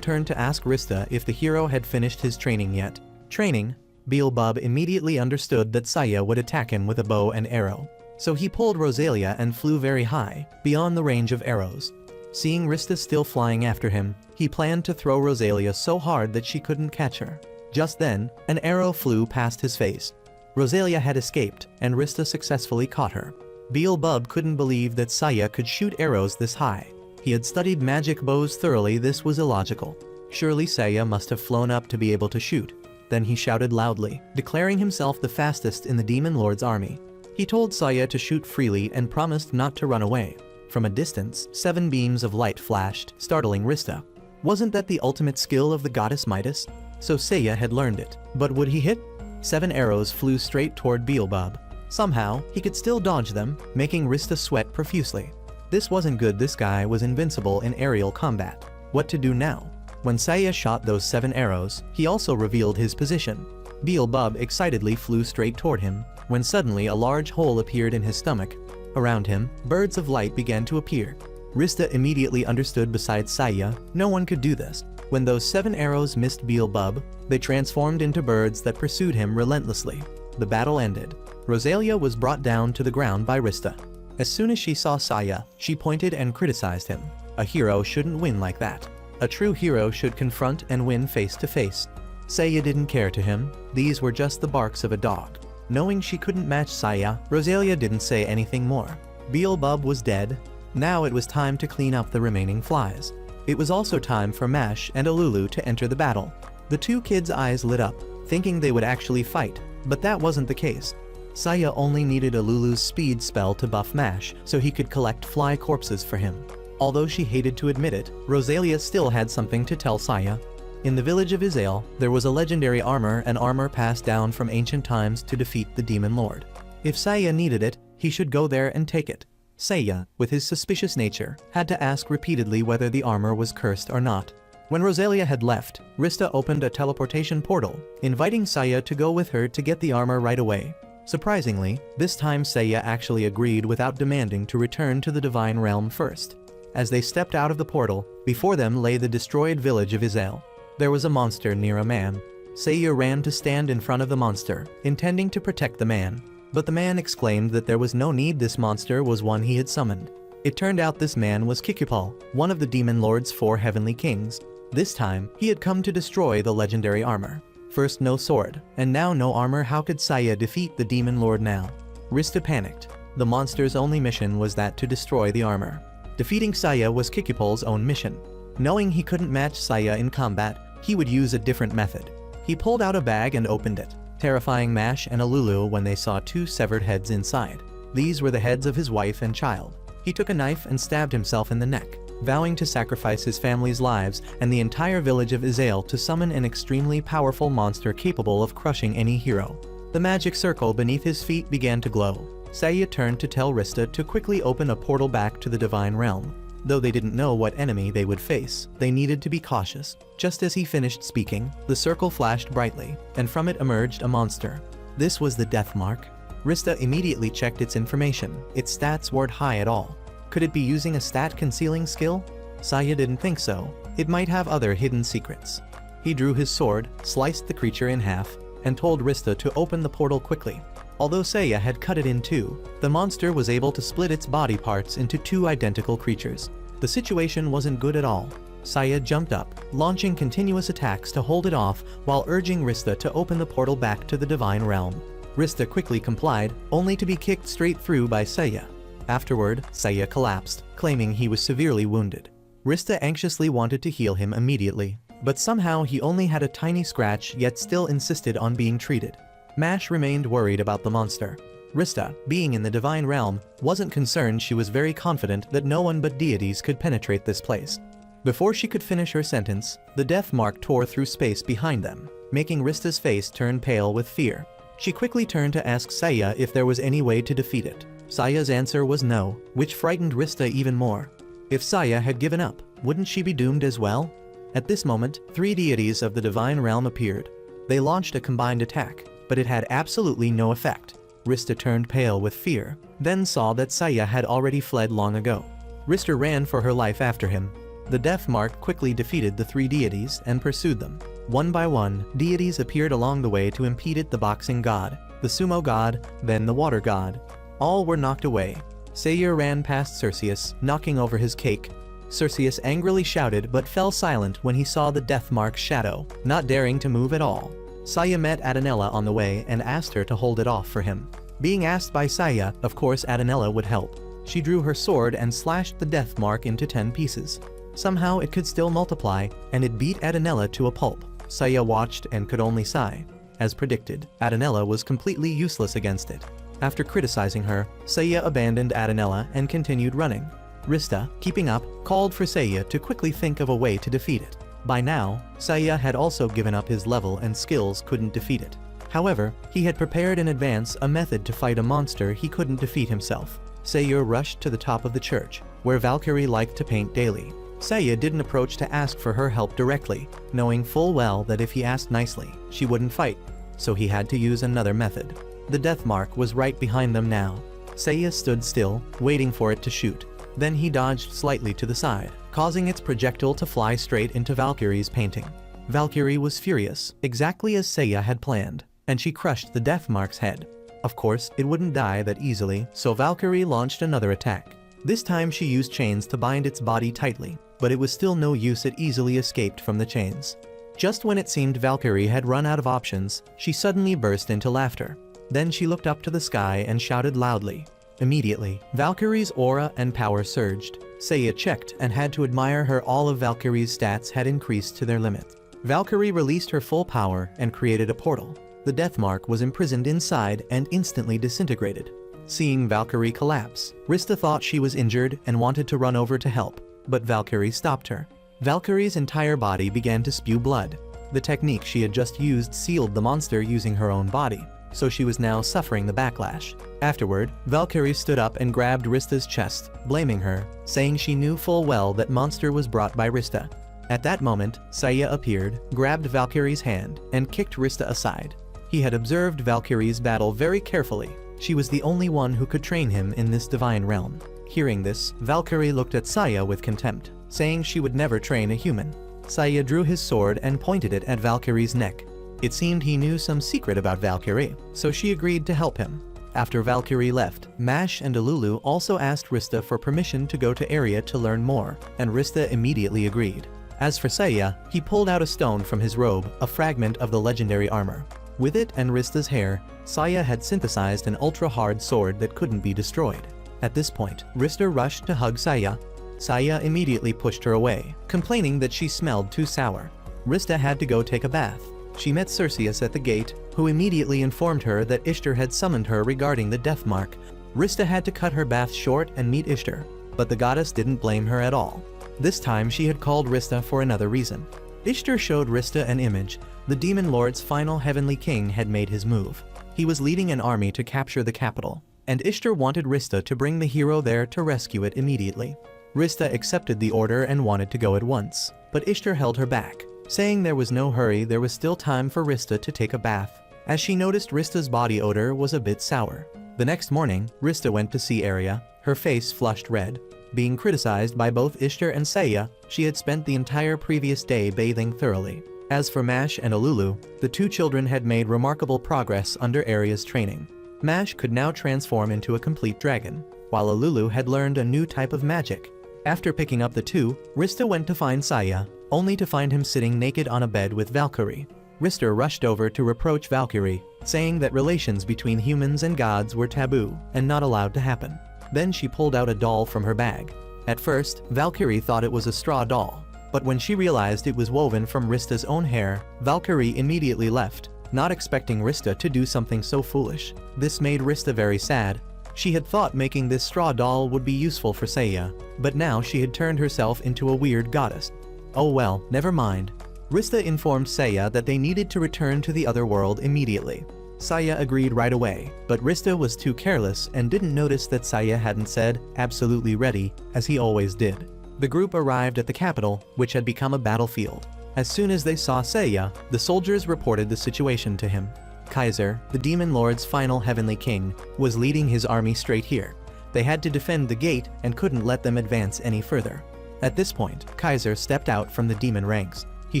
turned to ask Rista if the hero had finished his training yet. Training? Beelzebub immediately understood that Saya would attack him with a bow and arrow. So he pulled Rosalia and flew very high, beyond the range of arrows. Seeing Rista still flying after him, he planned to throw Rosalia so hard that she couldn't catch her. Just then, an arrow flew past his face. Rosalia had escaped, and Rista successfully caught her. Beelzebub couldn't believe that Saya could shoot arrows this high. He had studied magic bows thoroughly. This was illogical. Surely Saya must have flown up to be able to shoot. Then he shouted loudly, declaring himself the fastest in the Demon Lord's army. He told Saya to shoot freely and promised not to run away. From a distance, 7 beams of light flashed, startling Rista. Wasn't that the ultimate skill of the goddess Midas? So Saya had learned it. But would he hit? 7 arrows flew straight toward Beelzebub. Somehow, he could still dodge them, making Rista sweat profusely. This wasn't good. This guy was invincible in aerial combat. What to do now? When Saya shot those 7 arrows, he also revealed his position. Beelzebub excitedly flew straight toward him, when suddenly a large hole appeared in his stomach. Around him, birds of light began to appear. Rista immediately understood besides Saya, no one could do this. When those 7 arrows missed Beelzebub, they transformed into birds that pursued him relentlessly. The battle ended. Rosalia was brought down to the ground by Rista. As soon as she saw Saya, she pointed and criticized him. A hero shouldn't win like that. A true hero should confront and win face to face. Saya didn't care to him. These were just the barks of a dog. Knowing she couldn't match Saya, Rosalia didn't say anything more. Beelzebub was dead. Now it was time to clean up the remaining flies. It was also time for Mash and Alulu to enter the battle. The 2 kids' eyes lit up, thinking they would actually fight, but that wasn't the case. Saya only needed Alulu's speed spell to buff Mash so he could collect fly corpses for him. Although she hated to admit it, Rosalia still had something to tell Saya. In the village of Izael, there was a legendary armor, an armor passed down from ancient times to defeat the Demon Lord. If Saya needed it, he should go there and take it. Saya, with his suspicious nature, had to ask repeatedly whether the armor was cursed or not. When Rosalia had left, Rista opened a teleportation portal, inviting Saya to go with her to get the armor right away. Surprisingly, this time Saya actually agreed without demanding to return to the Divine Realm first. As they stepped out of the portal, before them lay the destroyed village of Izael. There was a monster near a man. Saya ran to stand in front of the monster, intending to protect the man. But the man exclaimed that there was no need. This monster was one he had summoned. It turned out this man was Kikupal, one of the Demon Lord's 4 heavenly kings. This time, he had come to destroy the legendary armor. First no sword, and now no armor. How could Saya defeat the Demon Lord now? Rista panicked. The monster's only mission was that to destroy the armor. Defeating Saya was Kikupal's own mission. Knowing he couldn't match Saya in combat, he would use a different method. He pulled out a bag and opened it, terrifying Mash and Alulu when they saw 2 severed heads inside. These were the heads of his wife and child. He took a knife and stabbed himself in the neck, vowing to sacrifice his family's lives and the entire village of Izael to summon an extremely powerful monster capable of crushing any hero. The magic circle beneath his feet began to glow. Saya turned to tell Rista to quickly open a portal back to the Divine Realm. Though they didn't know what enemy they would face, they needed to be cautious. Just as he finished speaking, the circle flashed brightly, and from it emerged a monster. This was the Death Mark. Rista immediately checked its information. Its stats weren't high at all. Could it be using a stat concealing skill? Saya didn't think so. It might have other hidden secrets. He drew his sword, sliced the creature in half, and told Rista to open the portal quickly. Although Saya had cut it in 2, the monster was able to split its body parts into 2 identical creatures. The situation wasn't good at all. Saya jumped up, launching continuous attacks to hold it off while urging Rista to open the portal back to the Divine Realm. Rista quickly complied, only to be kicked straight through by Saya. Afterward, Saya collapsed, claiming he was severely wounded. Rista anxiously wanted to heal him immediately, but somehow he only had a tiny scratch yet still insisted on being treated. Mash remained worried about the monster. Rista, being in the divine realm, wasn't concerned. She was very confident that no one but deities could penetrate this place. Before she could finish her sentence, the death mark tore through space behind them, making Rista's face turn pale with fear. She quickly turned to ask Saya if there was any way to defeat it. Saya's answer was no, which frightened Rista even more. If Saya had given up, wouldn't she be doomed as well? At this moment, 3 deities of the divine realm appeared. They launched a combined attack, but it had absolutely no effect. Rista turned pale with fear, then saw that Saya had already fled long ago. Rista ran for her life after him. The death mark quickly defeated the 3 deities and pursued them. One by one, deities appeared along the way to impede it: the boxing god, the sumo god, then the water god. All were knocked away. Saya ran past Cerseus, knocking over his cake. Cerseus angrily shouted but fell silent when he saw the death mark's shadow, not daring to move at all. Saya met Adanella on the way and asked her to hold it off for him. Being asked by Saya, of course Adanella would help. She drew her sword and slashed the death mark into 10 pieces. Somehow it could still multiply, and it beat Adanella to a pulp. Saya watched and could only sigh. As predicted, Adanella was completely useless against it. After criticizing her, Saya abandoned Adanella and continued running. Rista, keeping up, called for Saya to quickly think of a way to defeat it. By now, Saya had also given up. His level and skills couldn't defeat it. However, he had prepared in advance a method to fight a monster he couldn't defeat himself. Saya rushed to the top of the church, where Valkyrie liked to paint daily. Saya didn't approach to ask for her help directly, knowing full well that if he asked nicely, she wouldn't fight. So he had to use another method. The death mark was right behind them now. Saya stood still, waiting for it to shoot. Then he dodged slightly to the side, causing its projectile to fly straight into Valkyrie's painting. Valkyrie was furious, exactly as Saya had planned, and she crushed the death mark's head. Of course, it wouldn't die that easily, so Valkyrie launched another attack. This time she used chains to bind its body tightly, but it was still no use. It easily escaped from the chains. Just when it seemed Valkyrie had run out of options, she suddenly burst into laughter. Then she looked up to the sky and shouted loudly. Immediately, Valkyrie's aura and power surged. Saya checked and had to admire her. All of Valkyrie's stats had increased to their limit. Valkyrie released her full power and created a portal. The death mark was imprisoned inside and instantly disintegrated. Seeing Valkyrie collapse, Rista thought she was injured and wanted to run over to help, but Valkyrie stopped her. Valkyrie's entire body began to spew blood. The technique she had just used sealed the monster using her own body, so she was now suffering the backlash. Afterward, Valkyrie stood up and grabbed Rista's chest, blaming her, saying she knew full well that monster was brought by Rista. At that moment, Saya appeared, grabbed Valkyrie's hand, and kicked Rista aside. He had observed Valkyrie's battle very carefully. She was the only one who could train him in this divine realm. Hearing this, Valkyrie looked at Saya with contempt, saying she would never train a human. Saya drew his sword and pointed it at Valkyrie's neck. It seemed he knew some secret about Valkyrie, so she agreed to help him. After Valkyrie left, Mash and Alulu also asked Rista for permission to go to area to learn more, and Rista immediately agreed. As for Saya, he pulled out a stone from his robe, a fragment of the legendary armor. With it and Rista's hair, Saya had synthesized an ultra-hard sword that couldn't be destroyed. At this point, Rista rushed to hug Saya. Saya immediately pushed her away, complaining that she smelled too sour. Rista had to go take a bath. She met Cerseus at the gate, who immediately informed her that Ishtar had summoned her regarding the death mark. Rista had to cut her bath short and meet Ishtar, but the goddess didn't blame her at all. This time she had called Rista for another reason. Ishtar showed Rista an image. The demon lord's final heavenly king had made his move. He was leading an army to capture the capital, and Ishtar wanted Rista to bring the hero there to rescue it immediately. Rista accepted the order and wanted to go at once, but Ishtar held her back, saying there was no hurry. There was still time for Rista to take a bath, as she noticed Rista's body odor was a bit sour. The next morning, Rista went to see Arya, her face flushed red. Being criticized by both Ishtar and Saya, she had spent the entire previous day bathing thoroughly. As for Mash and Alulu, the 2 children had made remarkable progress under Arya's training. Mash could now transform into a complete dragon, while Alulu had learned a new type of magic. After picking up the 2, Rista went to find Saya, only to find him sitting naked on a bed with Valkyrie. Rista rushed over to reproach Valkyrie, saying that relations between humans and gods were taboo and not allowed to happen. Then she pulled out a doll from her bag. At first, Valkyrie thought it was a straw doll, but when she realized it was woven from Rista's own hair, Valkyrie immediately left, not expecting Rista to do something so foolish. This made Rista very sad. She had thought making this straw doll would be useful for Saya, but now she had turned herself into a weird goddess. Oh well, never mind. Rista informed Saya that they needed to return to the other world immediately. Saya agreed right away, but Rista was too careless and didn't notice that Saya hadn't said, "absolutely ready," as he always did. The group arrived at the capital, which had become a battlefield. As soon as they saw Saya, the soldiers reported the situation to him. Kaiser, the Demon Lord's final heavenly king, was leading his army straight here. They had to defend the gate and couldn't let them advance any further. At this point, Kaiser stepped out from the demon ranks. He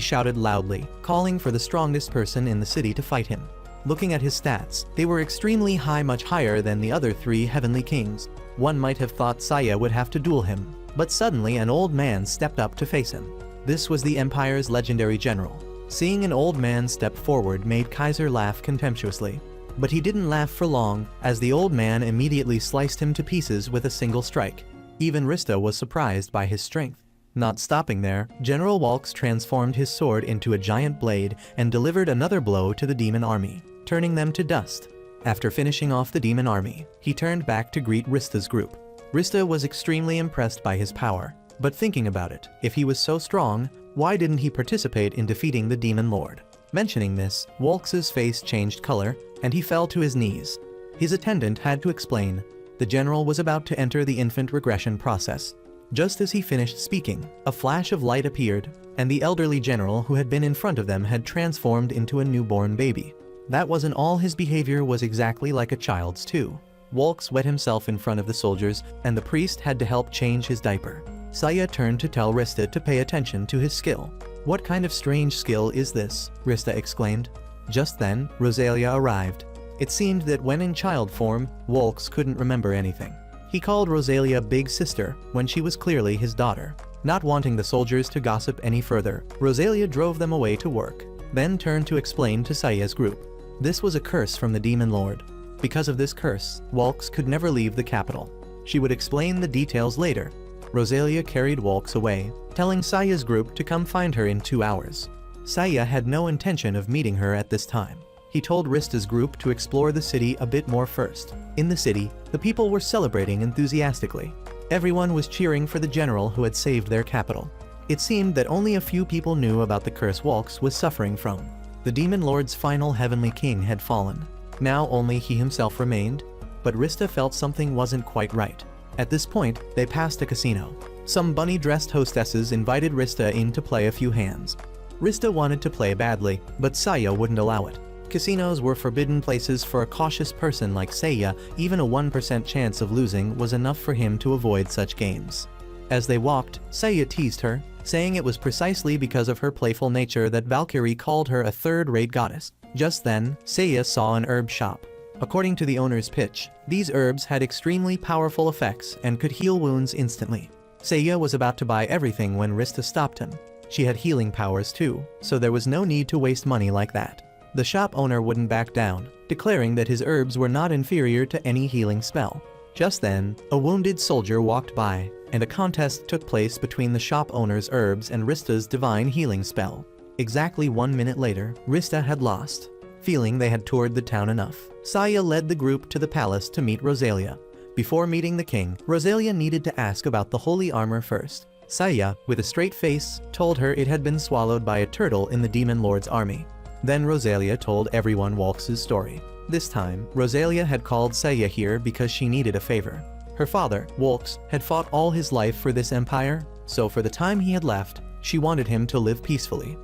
shouted loudly, calling for the strongest person in the city to fight him. Looking at his stats, they were extremely high, much higher than the other 3 heavenly kings. One might have thought Saya would have to duel him, but suddenly an old man stepped up to face him. This was the Empire's legendary general. Seeing an old man step forward made Kaiser laugh contemptuously. But he didn't laugh for long, as the old man immediately sliced him to pieces with a single strike. Even Rista was surprised by his strength. Not stopping there, General Walks transformed his sword into a giant blade and delivered another blow to the demon army, turning them to dust. After finishing off the demon army, he turned back to greet Rista's group. Rista was extremely impressed by his power, but thinking about it, if he was so strong, why didn't he participate in defeating the Demon Lord? Mentioning this, Walks's face changed color, and he fell to his knees. His attendant had to explain. The general was about to enter the infant regression process. Just as he finished speaking, a flash of light appeared, and the elderly general who had been in front of them had transformed into a newborn baby. That wasn't all, his behavior was exactly like a child's too. Walks wet himself in front of the soldiers, and the priest had to help change his diaper. Saya turned to tell Rista to pay attention to his skill. "What kind of strange skill is this?" Rista exclaimed. Just then, Rosalia arrived. It seemed that when in child form, Walks couldn't remember anything. He called Rosalia Big Sister when she was clearly his daughter. Not wanting the soldiers to gossip any further, Rosalia drove them away to work, then turned to explain to Saya's group. This was a curse from the Demon Lord. Because of this curse, Walks could never leave the capital. She would explain the details later. Rosalia carried Walks away, telling Saya's group to come find her in 2 hours. Saya had no intention of meeting her at this time. He told Rista's group to explore the city a bit more first. In the city, the people were celebrating enthusiastically. Everyone was cheering for the general who had saved their capital. It seemed that only a few people knew about the curse Walks was suffering from. The Demon Lord's final heavenly king had fallen. Now only he himself remained, but Rista felt something wasn't quite right. At this point, they passed a casino. Some bunny-dressed hostesses invited Rista in to play a few hands. Rista wanted to play badly, but Saya wouldn't allow it. Casinos were forbidden places for a cautious person like Saya. Even a 1% chance of losing was enough for him to avoid such games. As they walked, Saya teased her, saying it was precisely because of her playful nature that Valkyrie called her a third-rate goddess. Just then, Saya saw an herb shop. According to the owner's pitch, these herbs had extremely powerful effects and could heal wounds instantly. Saya was about to buy everything when Rista stopped him. She had healing powers too, so there was no need to waste money like that. The shop owner wouldn't back down, declaring that his herbs were not inferior to any healing spell. Just then, a wounded soldier walked by, and a contest took place between the shop owner's herbs and Rista's divine healing spell. Exactly 1 minute later, Rista had lost. Feeling they had toured the town enough, Saya led the group to the palace to meet Rosalia. Before meeting the king, Rosalia needed to ask about the holy armor first. Saya, with a straight face, told her it had been swallowed by a turtle in the Demon Lord's army. Then Rosalia told everyone Walks's story. This time, Rosalia had called Saya here because she needed a favor. Her father, Walks, had fought all his life for this empire, so for the time he had left, she wanted him to live peacefully.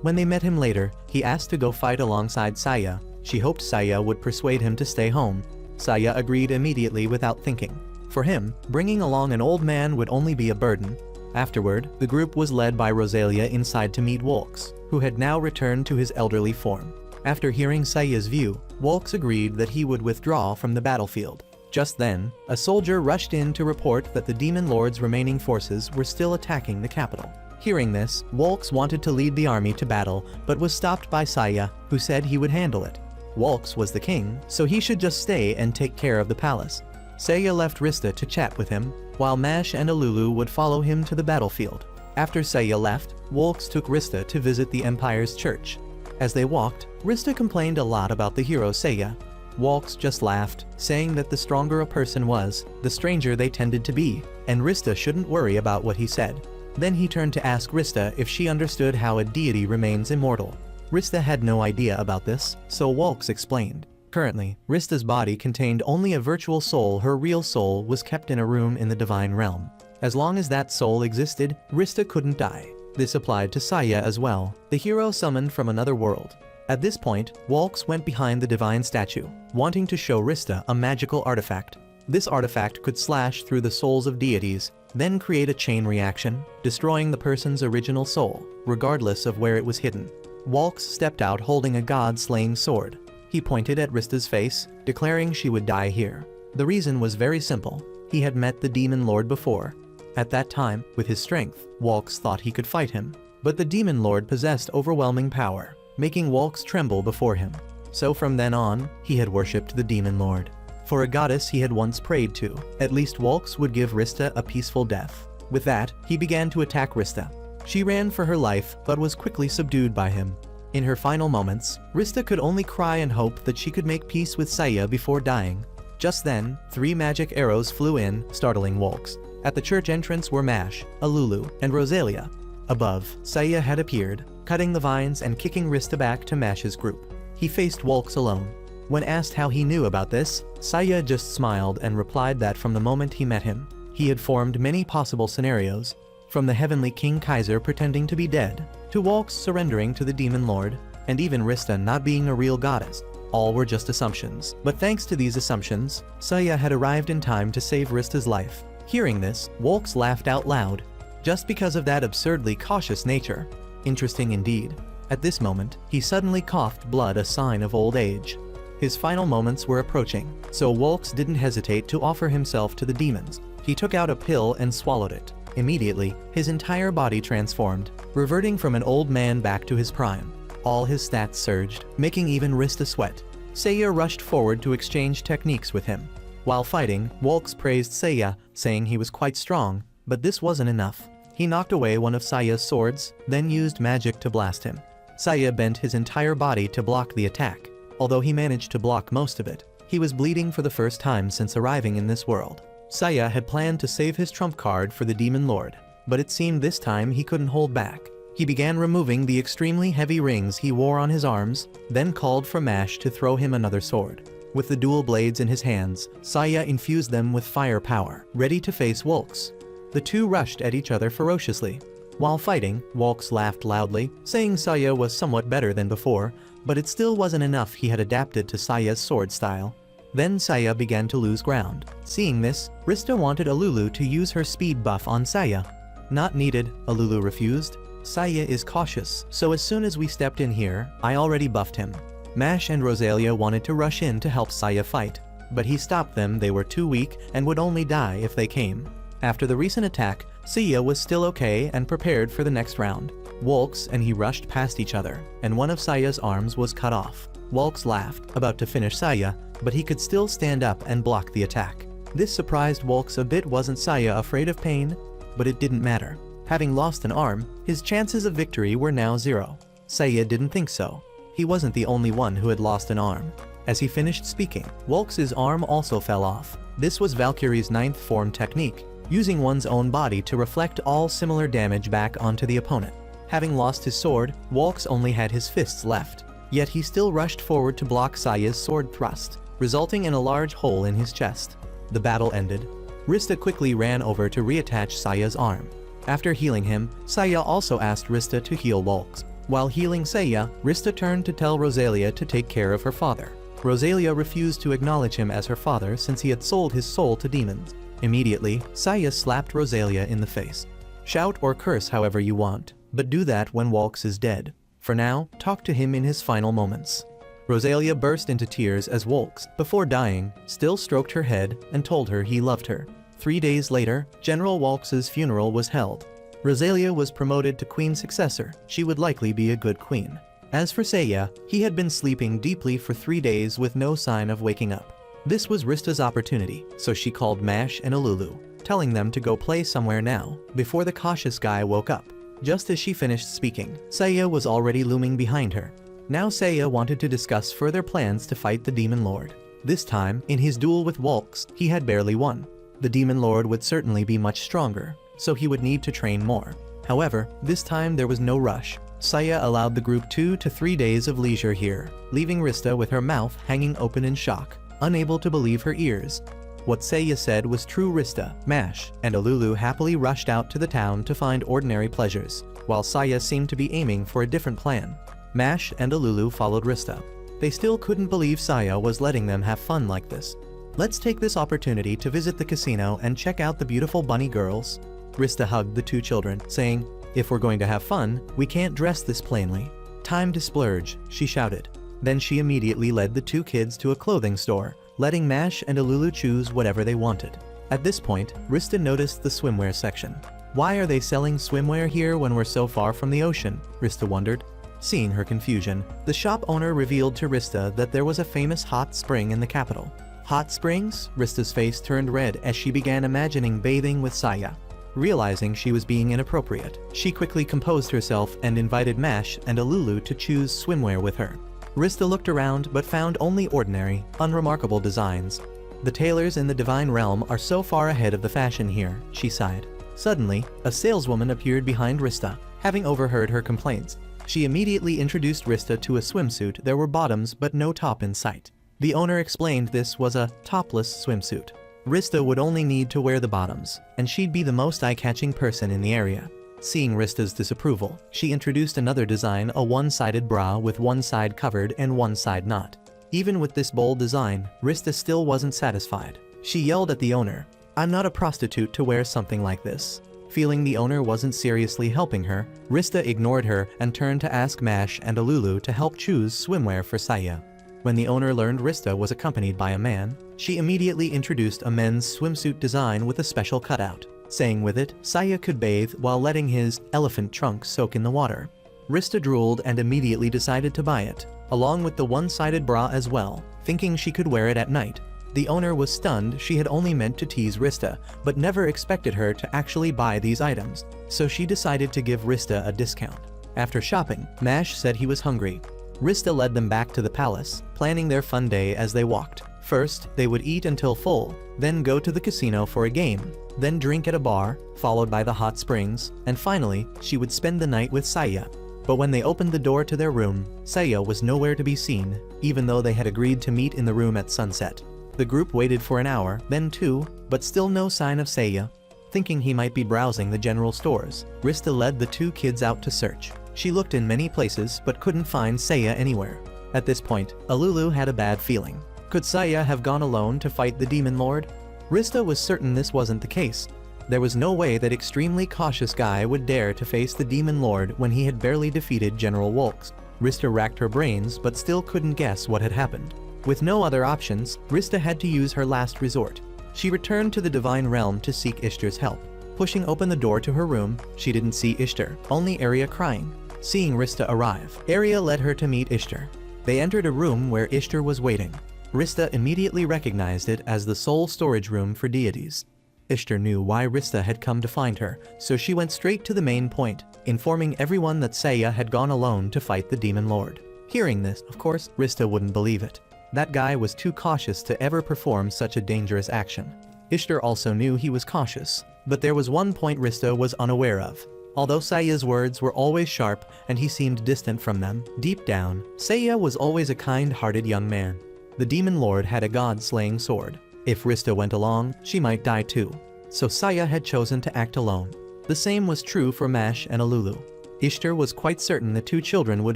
When they met him later, he asked to go fight alongside Saya. She hoped Saya would persuade him to stay home. Saya agreed immediately without thinking. For him, bringing along an old man would only be a burden. Afterward, the group was led by Rosalia inside to meet Walks, who had now returned to his elderly form. After hearing Saya's view, Walks agreed that he would withdraw from the battlefield. Just then, a soldier rushed in to report that the Demon Lord's remaining forces were still attacking the capital. Hearing this, Walks wanted to lead the army to battle, but was stopped by Saya, who said he would handle it. Walks was the king, so he should just stay and take care of the palace. Saya left Rista to chat with him, while Mash and Alulu would follow him to the battlefield. After Saya left, Walks took Rista to visit the Empire's church. As they walked, Rista complained a lot about the hero Seiya. Walks just laughed, saying that the stronger a person was, the stranger they tended to be, and Rista shouldn't worry about what he said. Then he turned to ask Rista if she understood how a deity remains immortal. Rista had no idea about this, so Walks explained. Currently, Rista's body contained only a virtual soul. Her real soul was kept in a room in the divine realm. As long as that soul existed, Rista couldn't die. This applied to Seiya as well, the hero summoned from another world. At this point, Walks went behind the divine statue, wanting to show Rista a magical artifact. This artifact could slash through the souls of deities, then create a chain reaction, destroying the person's original soul, regardless of where it was hidden. Walks stepped out holding a god-slaying sword. He pointed at Rista's face, declaring she would die here. The reason was very simple. He had met the Demon Lord before. At that time, with his strength, Walks thought he could fight him. But the Demon Lord possessed overwhelming power, making Walks tremble before him. So from then on, he had worshipped the Demon Lord. For a goddess he had once prayed to, at least Walks would give Rista a peaceful death. With that, he began to attack Rista. She ran for her life, but was quickly subdued by him. In her final moments, Rista could only cry and hope that she could make peace with Seiya before dying. Just then, 3 magic arrows flew in, startling Walks. At the church entrance were Mash, Alulu, and Rosalia. Above, Seiya had appeared, cutting the vines and kicking Rista back to Mash's group. He faced Walks alone. When asked how he knew about this, Seiya just smiled and replied that from the moment he met him, he had formed many possible scenarios, from the heavenly King Kaiser pretending to be dead, to Walks surrendering to the Demon Lord, and even Rista not being a real goddess. All were just assumptions. But thanks to these assumptions, Seiya had arrived in time to save Rista's life. Hearing this, Walks laughed out loud, just because of that absurdly cautious nature. Interesting indeed. At this moment, he suddenly coughed blood, a sign of old age. His final moments were approaching, so Walks didn't hesitate to offer himself to the demons. He took out a pill and swallowed it. Immediately, his entire body transformed, reverting from an old man back to his prime. All his stats surged, making even Rista sweat. Seiya rushed forward to exchange techniques with him. While fighting, Walks praised Seiya, saying he was quite strong, but this wasn't enough. He knocked away one of Seiya's swords, then used magic to blast him. Seiya bent his entire body to block the attack. Although he managed to block most of it, he was bleeding for the first time since arriving in this world. Seiya had planned to save his trump card for the Demon Lord, but it seemed this time he couldn't hold back. He began removing the extremely heavy rings he wore on his arms, then called for Mash to throw him another sword. With the dual blades in his hands, Seiya infused them with fire power, ready to face Walks. The two rushed at each other ferociously. While fighting, Walks laughed loudly, saying Seiya was somewhat better than before, but it still wasn't enough. He had adapted to Seiya's sword style. Then Seiya began to lose ground. Seeing this, Rista wanted Alulu to use her speed buff on Seiya. Not needed, Alulu refused. Seiya is cautious, so as soon as we stepped in here, I already buffed him. Mash and Rosalia wanted to rush in to help Seiya fight, but he stopped them. They were too weak and would only die if they came. After the recent attack, Seiya was still okay and prepared for the next round. Walks and he rushed past each other, and one of Seiya's arms was cut off. Walks laughed, about to finish Seiya, but he could still stand up and block the attack. This surprised Walks a bit. Wasn't Seiya afraid of pain? But it didn't matter. Having lost an arm, his chances of victory were now 0. Seiya didn't think so. He wasn't the only one who had lost an arm. As he finished speaking, Walks's arm also fell off. This was Valkyrie's 9th form technique, using one's own body to reflect all similar damage back onto the opponent. Having lost his sword, Walks only had his fists left. Yet he still rushed forward to block Seiya's sword thrust, resulting in a large hole in his chest. The battle ended. Rista quickly ran over to reattach Seiya's arm. After healing him, Seiya also asked Rista to heal Walks. While healing Seiya, Rista turned to tell Rosalia to take care of her father. Rosalia refused to acknowledge him as her father since he had sold his soul to demons. Immediately, Seiya slapped Rosalia in the face. Shout or curse however you want, but do that when Walks is dead. For now, talk to him in his final moments. Rosalia burst into tears as Walks, before dying, still stroked her head and told her he loved her. 3 days later, General Walks's funeral was held. Rosalia was promoted to queen successor. She would likely be a good queen. As for Seiya, he had been sleeping deeply for 3 days with no sign of waking up. This was Rista's opportunity, so she called Mash and Alulu, telling them to go play somewhere now, before the cautious guy woke up. Just as she finished speaking, Seiya was already looming behind her. Now Saya wanted to discuss further plans to fight the Demon Lord. This time, in his duel with Wolks, he had barely won. The Demon Lord would certainly be much stronger, so he would need to train more. However, this time there was no rush. Saya allowed the group 2 to 3 days of leisure here, leaving Rista with her mouth hanging open in shock, unable to believe her ears. What Saya said was true. Rista, Mash, and Alulu happily rushed out to the town to find ordinary pleasures, while Saya seemed to be aiming for a different plan. Mash and Alulu followed Rista. They still couldn't believe Saya was letting them have fun like this. Let's take this opportunity to visit the casino and check out the beautiful bunny girls. Rista hugged the 2 children, saying, "If we're going to have fun, we can't dress this plainly. Time to splurge," she shouted. Then she immediately led the 2 kids to a clothing store, letting Mash and Alulu choose whatever they wanted. At this point, Rista noticed the swimwear section. Why are they selling swimwear here when we're so far from the ocean? Rista wondered. Seeing her confusion, the shop owner revealed to Rista that there was a famous hot spring in the capital. Hot springs? Rista's face turned red as she began imagining bathing with Saya. Realizing she was being inappropriate, she quickly composed herself and invited Mash and Alulu to choose swimwear with her. Rista looked around but found only ordinary, unremarkable designs. The tailors in the Divine Realm are so far ahead of the fashion here, she sighed. Suddenly, a saleswoman appeared behind Rista, having overheard her complaints. She immediately introduced Rista to a swimsuit. There were bottoms but no top in sight. The owner explained this was a topless swimsuit. Rista would only need to wear the bottoms, and she'd be the most eye-catching person in the area. Seeing Rista's disapproval, she introduced another design, a one-sided bra with one side covered and one side not. Even with this bold design, Rista still wasn't satisfied. She yelled at the owner, "I'm not a prostitute to wear something like this." Feeling the owner wasn't seriously helping her, Rista ignored her and turned to ask Mash and Alulu to help choose swimwear for Saya. When the owner learned Rista was accompanied by a man, she immediately introduced a men's swimsuit design with a special cutout, saying with it, Saya could bathe while letting his elephant trunk soak in the water. Rista drooled and immediately decided to buy it, along with the one-sided bra as well, thinking she could wear it at night. The owner was stunned. She had only meant to tease Rista, but never expected her to actually buy these items, so she decided to give Rista a discount. After shopping, Mash said he was hungry. Rista led them back to the palace, planning their fun day as they walked. First, they would eat until full, then go to the casino for a game, then drink at a bar, followed by the hot springs, and finally, she would spend the night with Saya. But when they opened the door to their room, Saya was nowhere to be seen, even though they had agreed to meet in the room at sunset. The group waited for an hour, then 2, but still no sign of Saya. Thinking he might be browsing the general stores, Rista led the 2 kids out to search. She looked in many places but couldn't find Saya anywhere. At this point, Alulu had a bad feeling. Could Saya have gone alone to fight the Demon Lord? Rista was certain this wasn't the case. There was no way that extremely cautious guy would dare to face the Demon Lord when he had barely defeated General Wolks. Rista racked her brains but still couldn't guess what had happened. With no other options, Rista had to use her last resort. She returned to the Divine Realm to seek Ishtar's help. Pushing open the door to her room, she didn't see Ishtar, only Arya crying. Seeing Rista arrive, Arya led her to meet Ishtar. They entered a room where Ishtar was waiting. Rista immediately recognized it as the sole storage room for deities. Ishtar knew why Rista had come to find her, so she went straight to the main point, informing everyone that Saya had gone alone to fight the Demon Lord. Hearing this, of course, Rista wouldn't believe it. That guy was too cautious to ever perform such a dangerous action. Ishtar also knew he was cautious, but there was one point Rista was unaware of. Although Saya's words were always sharp and he seemed distant from them, deep down, Saya was always a kind-hearted young man. The Demon Lord had a god-slaying sword. If Rista went along, she might die too. So Saya had chosen to act alone. The same was true for Mash and Alulu. Ishtar was quite certain the 2 children would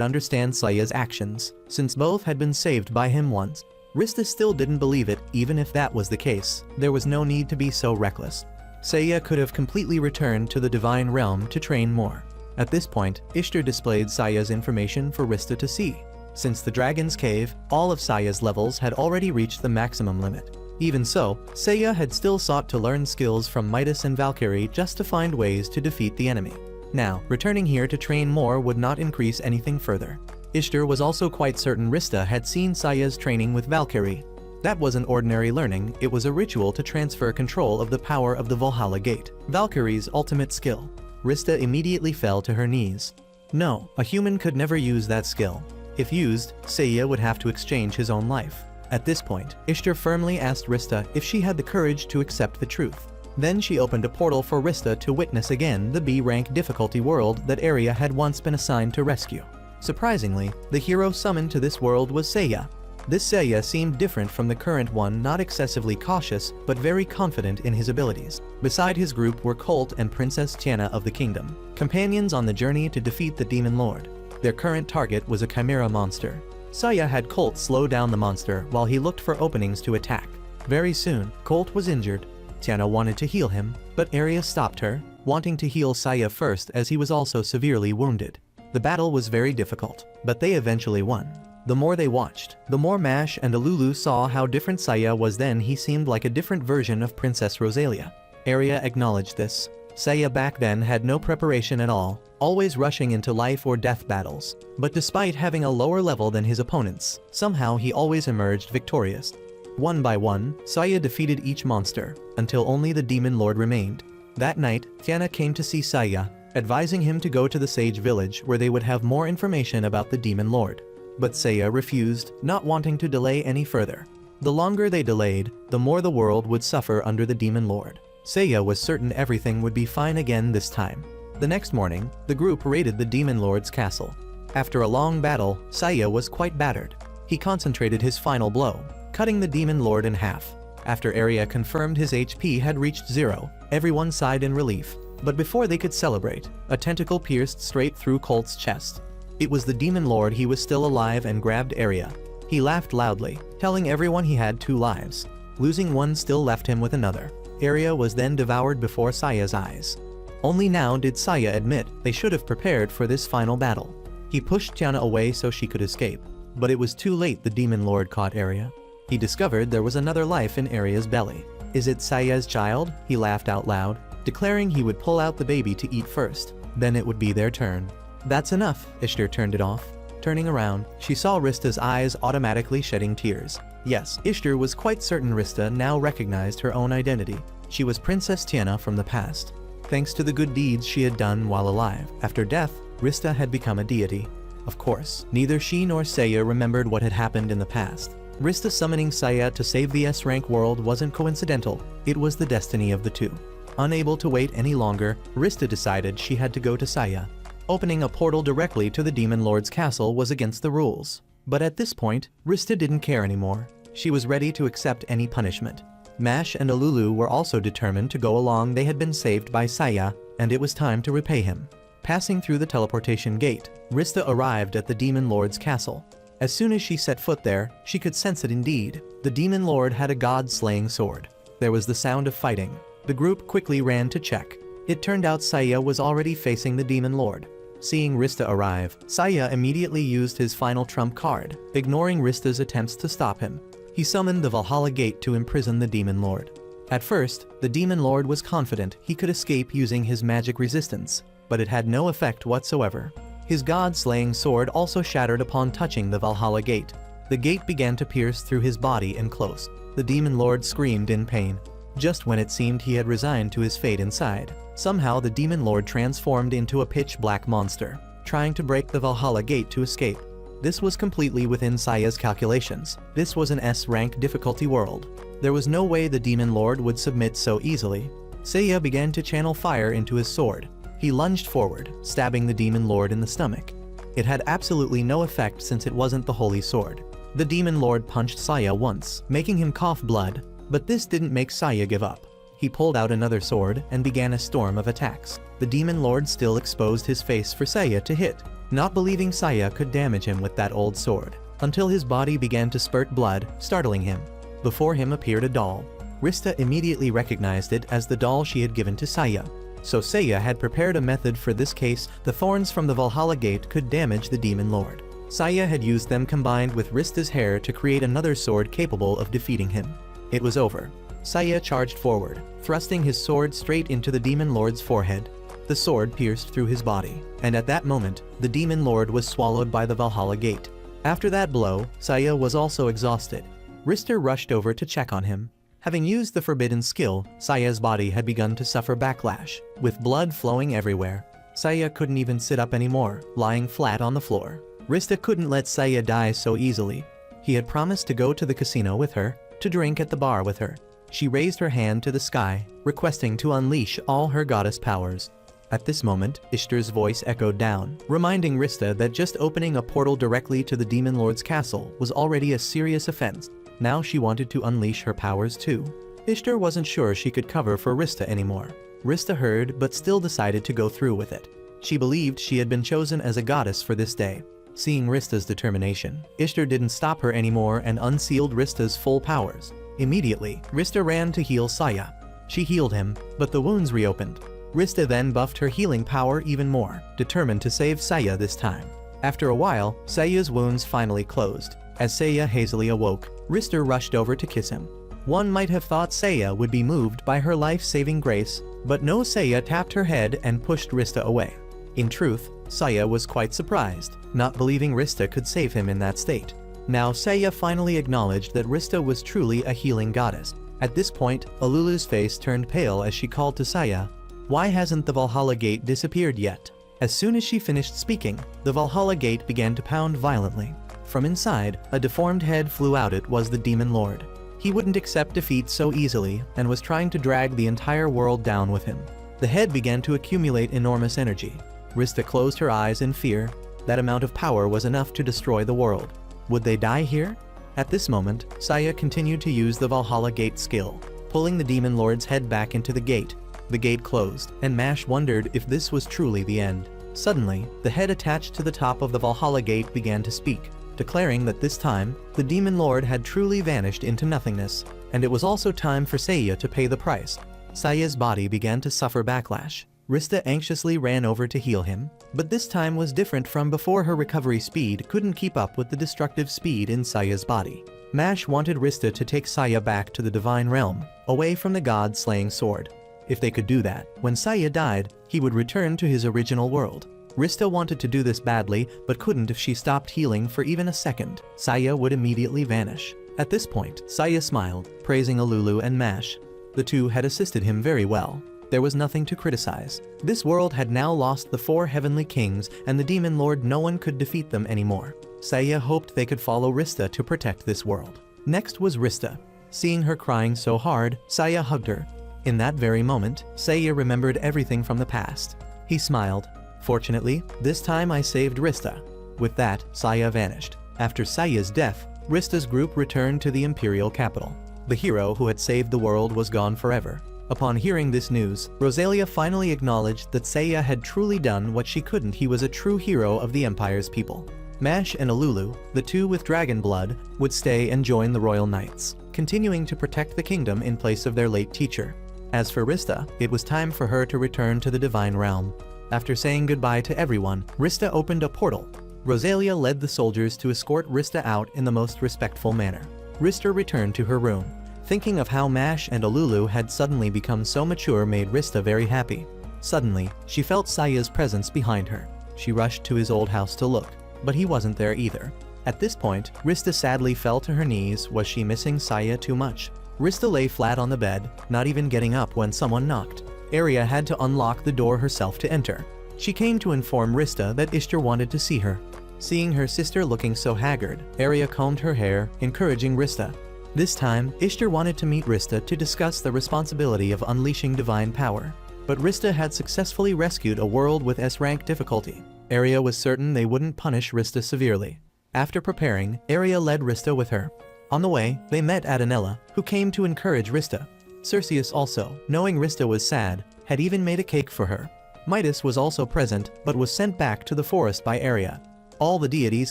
understand Saya's actions, since both had been saved by him once. Rista still didn't believe it. Even if that was the case, there was no need to be so reckless. Saya could have completely returned to the Divine Realm to train more. At this point, Ishtar displayed Saya's information for Rista to see. Since the Dragon's Cave, all of Saya's levels had already reached the maximum limit. Even so, Saya had still sought to learn skills from Midas and Valkyrie just to find ways to defeat the enemy. Now, returning here to train more would not increase anything further. Ishtar was also quite certain Rista had seen Saya's training with Valkyrie. That wasn't ordinary learning, it was a ritual to transfer control of the power of the Valhalla Gate, Valkyrie's ultimate skill. Rista immediately fell to her knees. No, a human could never use that skill. If used, Saya would have to exchange his own life. At this point, Ishtar firmly asked Rista if she had the courage to accept the truth. Then she opened a portal for Rista to witness again the B-rank difficulty world that Arya had once been assigned to rescue. Surprisingly, the hero summoned to this world was Saya. This Saya seemed different from the current one, not excessively cautious, but very confident in his abilities. Beside his group were Colt and Princess Tiana of the kingdom, companions on the journey to defeat the Demon Lord. Their current target was a chimera monster. Saya had Colt slow down the monster while he looked for openings to attack. Very soon, Colt was injured. Tiana wanted to heal him, but Arya stopped her, wanting to heal Saya first as he was also severely wounded. The battle was very difficult, but they eventually won. The more they watched, the more Mash and Alulu saw how different Saya was. Then he seemed like a different version of Princess Rosalia. Arya acknowledged this. Saya back then had no preparation at all, always rushing into life or death battles. But despite having a lower level than his opponents, somehow he always emerged victorious. One by one, Saya defeated each monster, until only the Demon Lord remained. That night, Tiana came to see Saya, advising him to go to the Sage Village where they would have more information about the Demon Lord. But Saya refused, not wanting to delay any further. The longer they delayed, the more the world would suffer under the Demon Lord. Saya was certain everything would be fine again this time. The next morning, the group raided the Demon Lord's castle. After a long battle, Saya was quite battered. He concentrated his final blow, cutting the Demon Lord in half. After Arya confirmed his HP had reached 0, everyone sighed in relief. But before they could celebrate, a tentacle pierced straight through Colt's chest. It was the Demon Lord. He was still alive and grabbed Arya. He laughed loudly, telling everyone he had 2 lives. Losing one still left him with another. Arya was then devoured before Saya's eyes. Only now did Saya admit they should have prepared for this final battle. He pushed Tiana away so she could escape. But it was too late. The Demon Lord caught Arya. He discovered there was another life in Arya's belly. Is it Saya's child? He laughed out loud, declaring he would pull out the baby to eat first. Then it would be their turn. That's enough. Ishtar turned it off. Turning around, she saw Rista's eyes automatically shedding tears. Yes, Ishtar was quite certain Rista now recognized her own identity. She was Princess Tiana from the past. Thanks to the good deeds she had done while alive, after death, Rista had become a deity. Of course, neither she nor Saya remembered what had happened in the past. Rista summoning Saya to save the S-rank world wasn't coincidental, it was the destiny of the two. Unable to wait any longer, Rista decided she had to go to Saya. Opening a portal directly to the Demon Lord's castle was against the rules. But at this point, Rista didn't care anymore. She was ready to accept any punishment. Mash and Alulu were also determined to go along. They had been saved by Saya, and it was time to repay him. Passing through the teleportation gate, Rista arrived at the Demon Lord's castle. As soon as she set foot there, she could sense it indeed. The Demon Lord had a god-slaying sword. There was the sound of fighting. The group quickly ran to check. It turned out Saya was already facing the Demon Lord. Seeing Rista arrive, Saya immediately used his final trump card, ignoring Rista's attempts to stop him. He summoned the Valhalla Gate to imprison the Demon Lord. At first, the Demon Lord was confident he could escape using his magic resistance, but it had no effect whatsoever. His god-slaying sword also shattered upon touching the Valhalla Gate. The gate began to pierce through his body and closed. The Demon Lord screamed in pain. Just when it seemed he had resigned to his fate inside, somehow the Demon Lord transformed into a pitch-black monster, trying to break the Valhalla Gate to escape. This was completely within Saya's calculations. This was an S-rank difficulty world. There was no way the Demon Lord would submit so easily. Saya began to channel fire into his sword. He lunged forward, stabbing the Demon Lord in the stomach. It had absolutely no effect since it wasn't the holy sword. The Demon Lord punched Saya once, making him cough blood, but this didn't make Saya give up. He pulled out another sword and began a storm of attacks. The Demon Lord still exposed his face for Saya to hit, not believing Saya could damage him with that old sword, until his body began to spurt blood, startling him. Before him appeared a doll. Rista immediately recognized it as the doll she had given to Saya. So Saya had prepared a method for this case. The thorns from the Valhalla Gate could damage the Demon Lord. Saya had used them combined with Rista's hair to create another sword capable of defeating him. It was over. Saya charged forward, thrusting his sword straight into the Demon Lord's forehead. The sword pierced through his body, and at that moment, the Demon Lord was swallowed by the Valhalla Gate. After that blow, Saya was also exhausted. Rista rushed over to check on him. Having used the forbidden skill, Saya's body had begun to suffer backlash, with blood flowing everywhere. Saya couldn't even sit up anymore, lying flat on the floor. Rista couldn't let Saya die so easily. He had promised to go to the casino with her, to drink at the bar with her. She raised her hand to the sky, requesting to unleash all her goddess powers. At this moment, Ishtar's voice echoed down, reminding Rista that just opening a portal directly to the Demon Lord's castle was already a serious offense. Now she wanted to unleash her powers too. Ishtar wasn't sure she could cover for Rista anymore. Rista heard but still decided to go through with it. She believed she had been chosen as a goddess for this day. Seeing Rista's determination, Ishtar didn't stop her anymore and unsealed Rista's full powers. Immediately, Rista ran to heal Saya. She healed him, but the wounds reopened. Rista then buffed her healing power even more, determined to save Saya this time. After a while, Saya's wounds finally closed. As Saya hazily awoke, Rista rushed over to kiss him. One might have thought Saya would be moved by her life-saving grace, but no, Saya tapped her head and pushed Rista away. In truth, Saya was quite surprised, not believing Rista could save him in that state. Now Saya finally acknowledged that Rista was truly a healing goddess. At this point, Alulu's face turned pale as she called to Saya, "Why hasn't the Valhalla Gate disappeared yet?" As soon as she finished speaking, the Valhalla Gate began to pound violently. From inside, a deformed head flew out. It was the Demon Lord. He wouldn't accept defeat so easily and was trying to drag the entire world down with him. The head began to accumulate enormous energy. Rista closed her eyes in fear. That amount of power was enough to destroy the world. Would they die here? At this moment, Saya continued to use the Valhalla Gate skill, pulling the Demon Lord's head back into the gate. The gate closed, and Mash wondered if this was truly the end. Suddenly, the head attached to the top of the Valhalla Gate began to speak, declaring that this time, the Demon Lord had truly vanished into nothingness, and it was also time for Saya to pay the price. Saya's body began to suffer backlash. Rista anxiously ran over to heal him, but this time was different from before. Her recovery speed couldn't keep up with the destructive speed in Saya's body. Mash wanted Rista to take Saya back to the divine realm, away from the god-slaying sword. If they could do that, when Saya died, he would return to his original world. Rista wanted to do this badly, but couldn't. If she stopped healing for even a second, Saya would immediately vanish. At this point, Saya smiled, praising Alulu and Mash. The two had assisted him very well. There was nothing to criticize. This world had now lost the 4 heavenly kings, and the Demon Lord. No one could defeat them anymore. Saya hoped they could follow Rista to protect this world. Next was Rista. Seeing her crying so hard, Saya hugged her. In that very moment, Saya remembered everything from the past. He smiled. "Fortunately, this time I saved Rista." With that, Saya vanished. After Saya's death, Rista's group returned to the imperial capital. The hero who had saved the world was gone forever. Upon hearing this news, Rosalia finally acknowledged that Saya had truly done what she couldn't. He was a true hero of the Empire's people. Mash and Alulu, the two with dragon blood, would stay and join the Royal Knights, continuing to protect the kingdom in place of their late teacher. As for Rista, it was time for her to return to the Divine Realm. After saying goodbye to everyone, Rista opened a portal. Rosalia led the soldiers to escort Rista out in the most respectful manner. Rista returned to her room. Thinking of how Mash and Alulu had suddenly become so mature made Rista very happy. Suddenly, she felt Saya's presence behind her. She rushed to his old house to look, but he wasn't there either. At this point, Rista sadly fell to her knees. Was she missing Saya too much? Rista lay flat on the bed, not even getting up when someone knocked. Arya had to unlock the door herself to enter. She came to inform Rista that Ishtar wanted to see her. Seeing her sister looking so haggard, Arya combed her hair, encouraging Rista. This time, Ishtar wanted to meet Rista to discuss the responsibility of unleashing divine power. But Rista had successfully rescued a world with S-rank difficulty. Arya was certain they wouldn't punish Rista severely. After preparing, Arya led Rista with her. On the way, they met Adanella, who came to encourage Rista. Circeus also, knowing Rista was sad, had even made a cake for her. Midas was also present, but was sent back to the forest by Arya. All the deities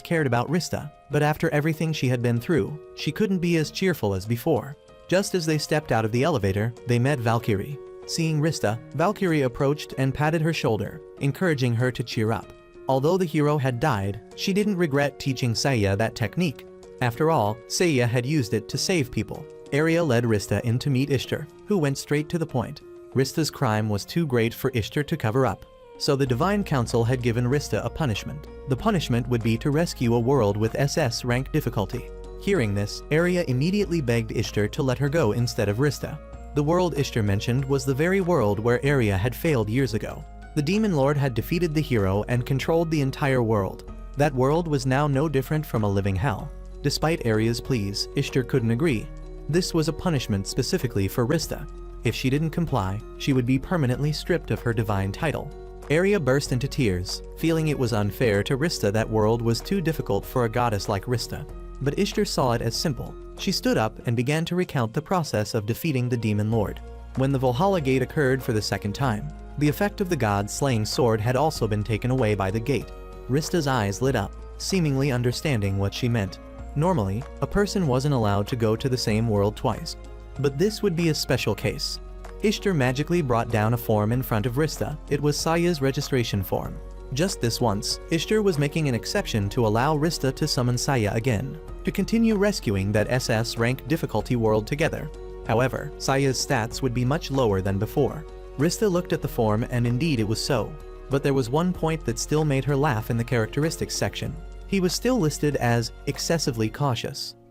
cared about Rista, but after everything she had been through, she couldn't be as cheerful as before. Just as they stepped out of the elevator, they met Valkyrie. Seeing Rista, Valkyrie approached and patted her shoulder, encouraging her to cheer up. Although the hero had died, she didn't regret teaching Saya that technique. After all, Saya had used it to save people. Arya led Rista in to meet Ishtar, who went straight to the point. Rista's crime was too great for Ishtar to cover up. So the Divine Council had given Rista a punishment. The punishment would be to rescue a world with SS rank difficulty. Hearing this, Arya immediately begged Ishtar to let her go instead of Rista. The world Ishtar mentioned was the very world where Arya had failed years ago. The Demon Lord had defeated the hero and controlled the entire world. That world was now no different from a living hell. Despite Arya's pleas, Ishtar couldn't agree. This was a punishment specifically for Rista. If she didn't comply, she would be permanently stripped of her divine title. Arya burst into tears, feeling it was unfair to Rista that world was too difficult for a goddess like Rista. But Ishtar saw it as simple. She stood up and began to recount the process of defeating the demon lord. When the Valhalla gate occurred for the second time, the effect of the god's slaying sword had also been taken away by the gate. Rista's eyes lit up, seemingly understanding what she meant. Normally, a person wasn't allowed to go to the same world twice. But this would be a special case. Ishtar magically brought down a form in front of Rista. It was Saya's registration form. Just this once, Ishtar was making an exception to allow Rista to summon Saya again, to continue rescuing that SS rank difficulty world together. However, Saya's stats would be much lower than before. Rista looked at the form and indeed it was so. But there was one point that still made her laugh in the characteristics section. He was still listed as excessively cautious.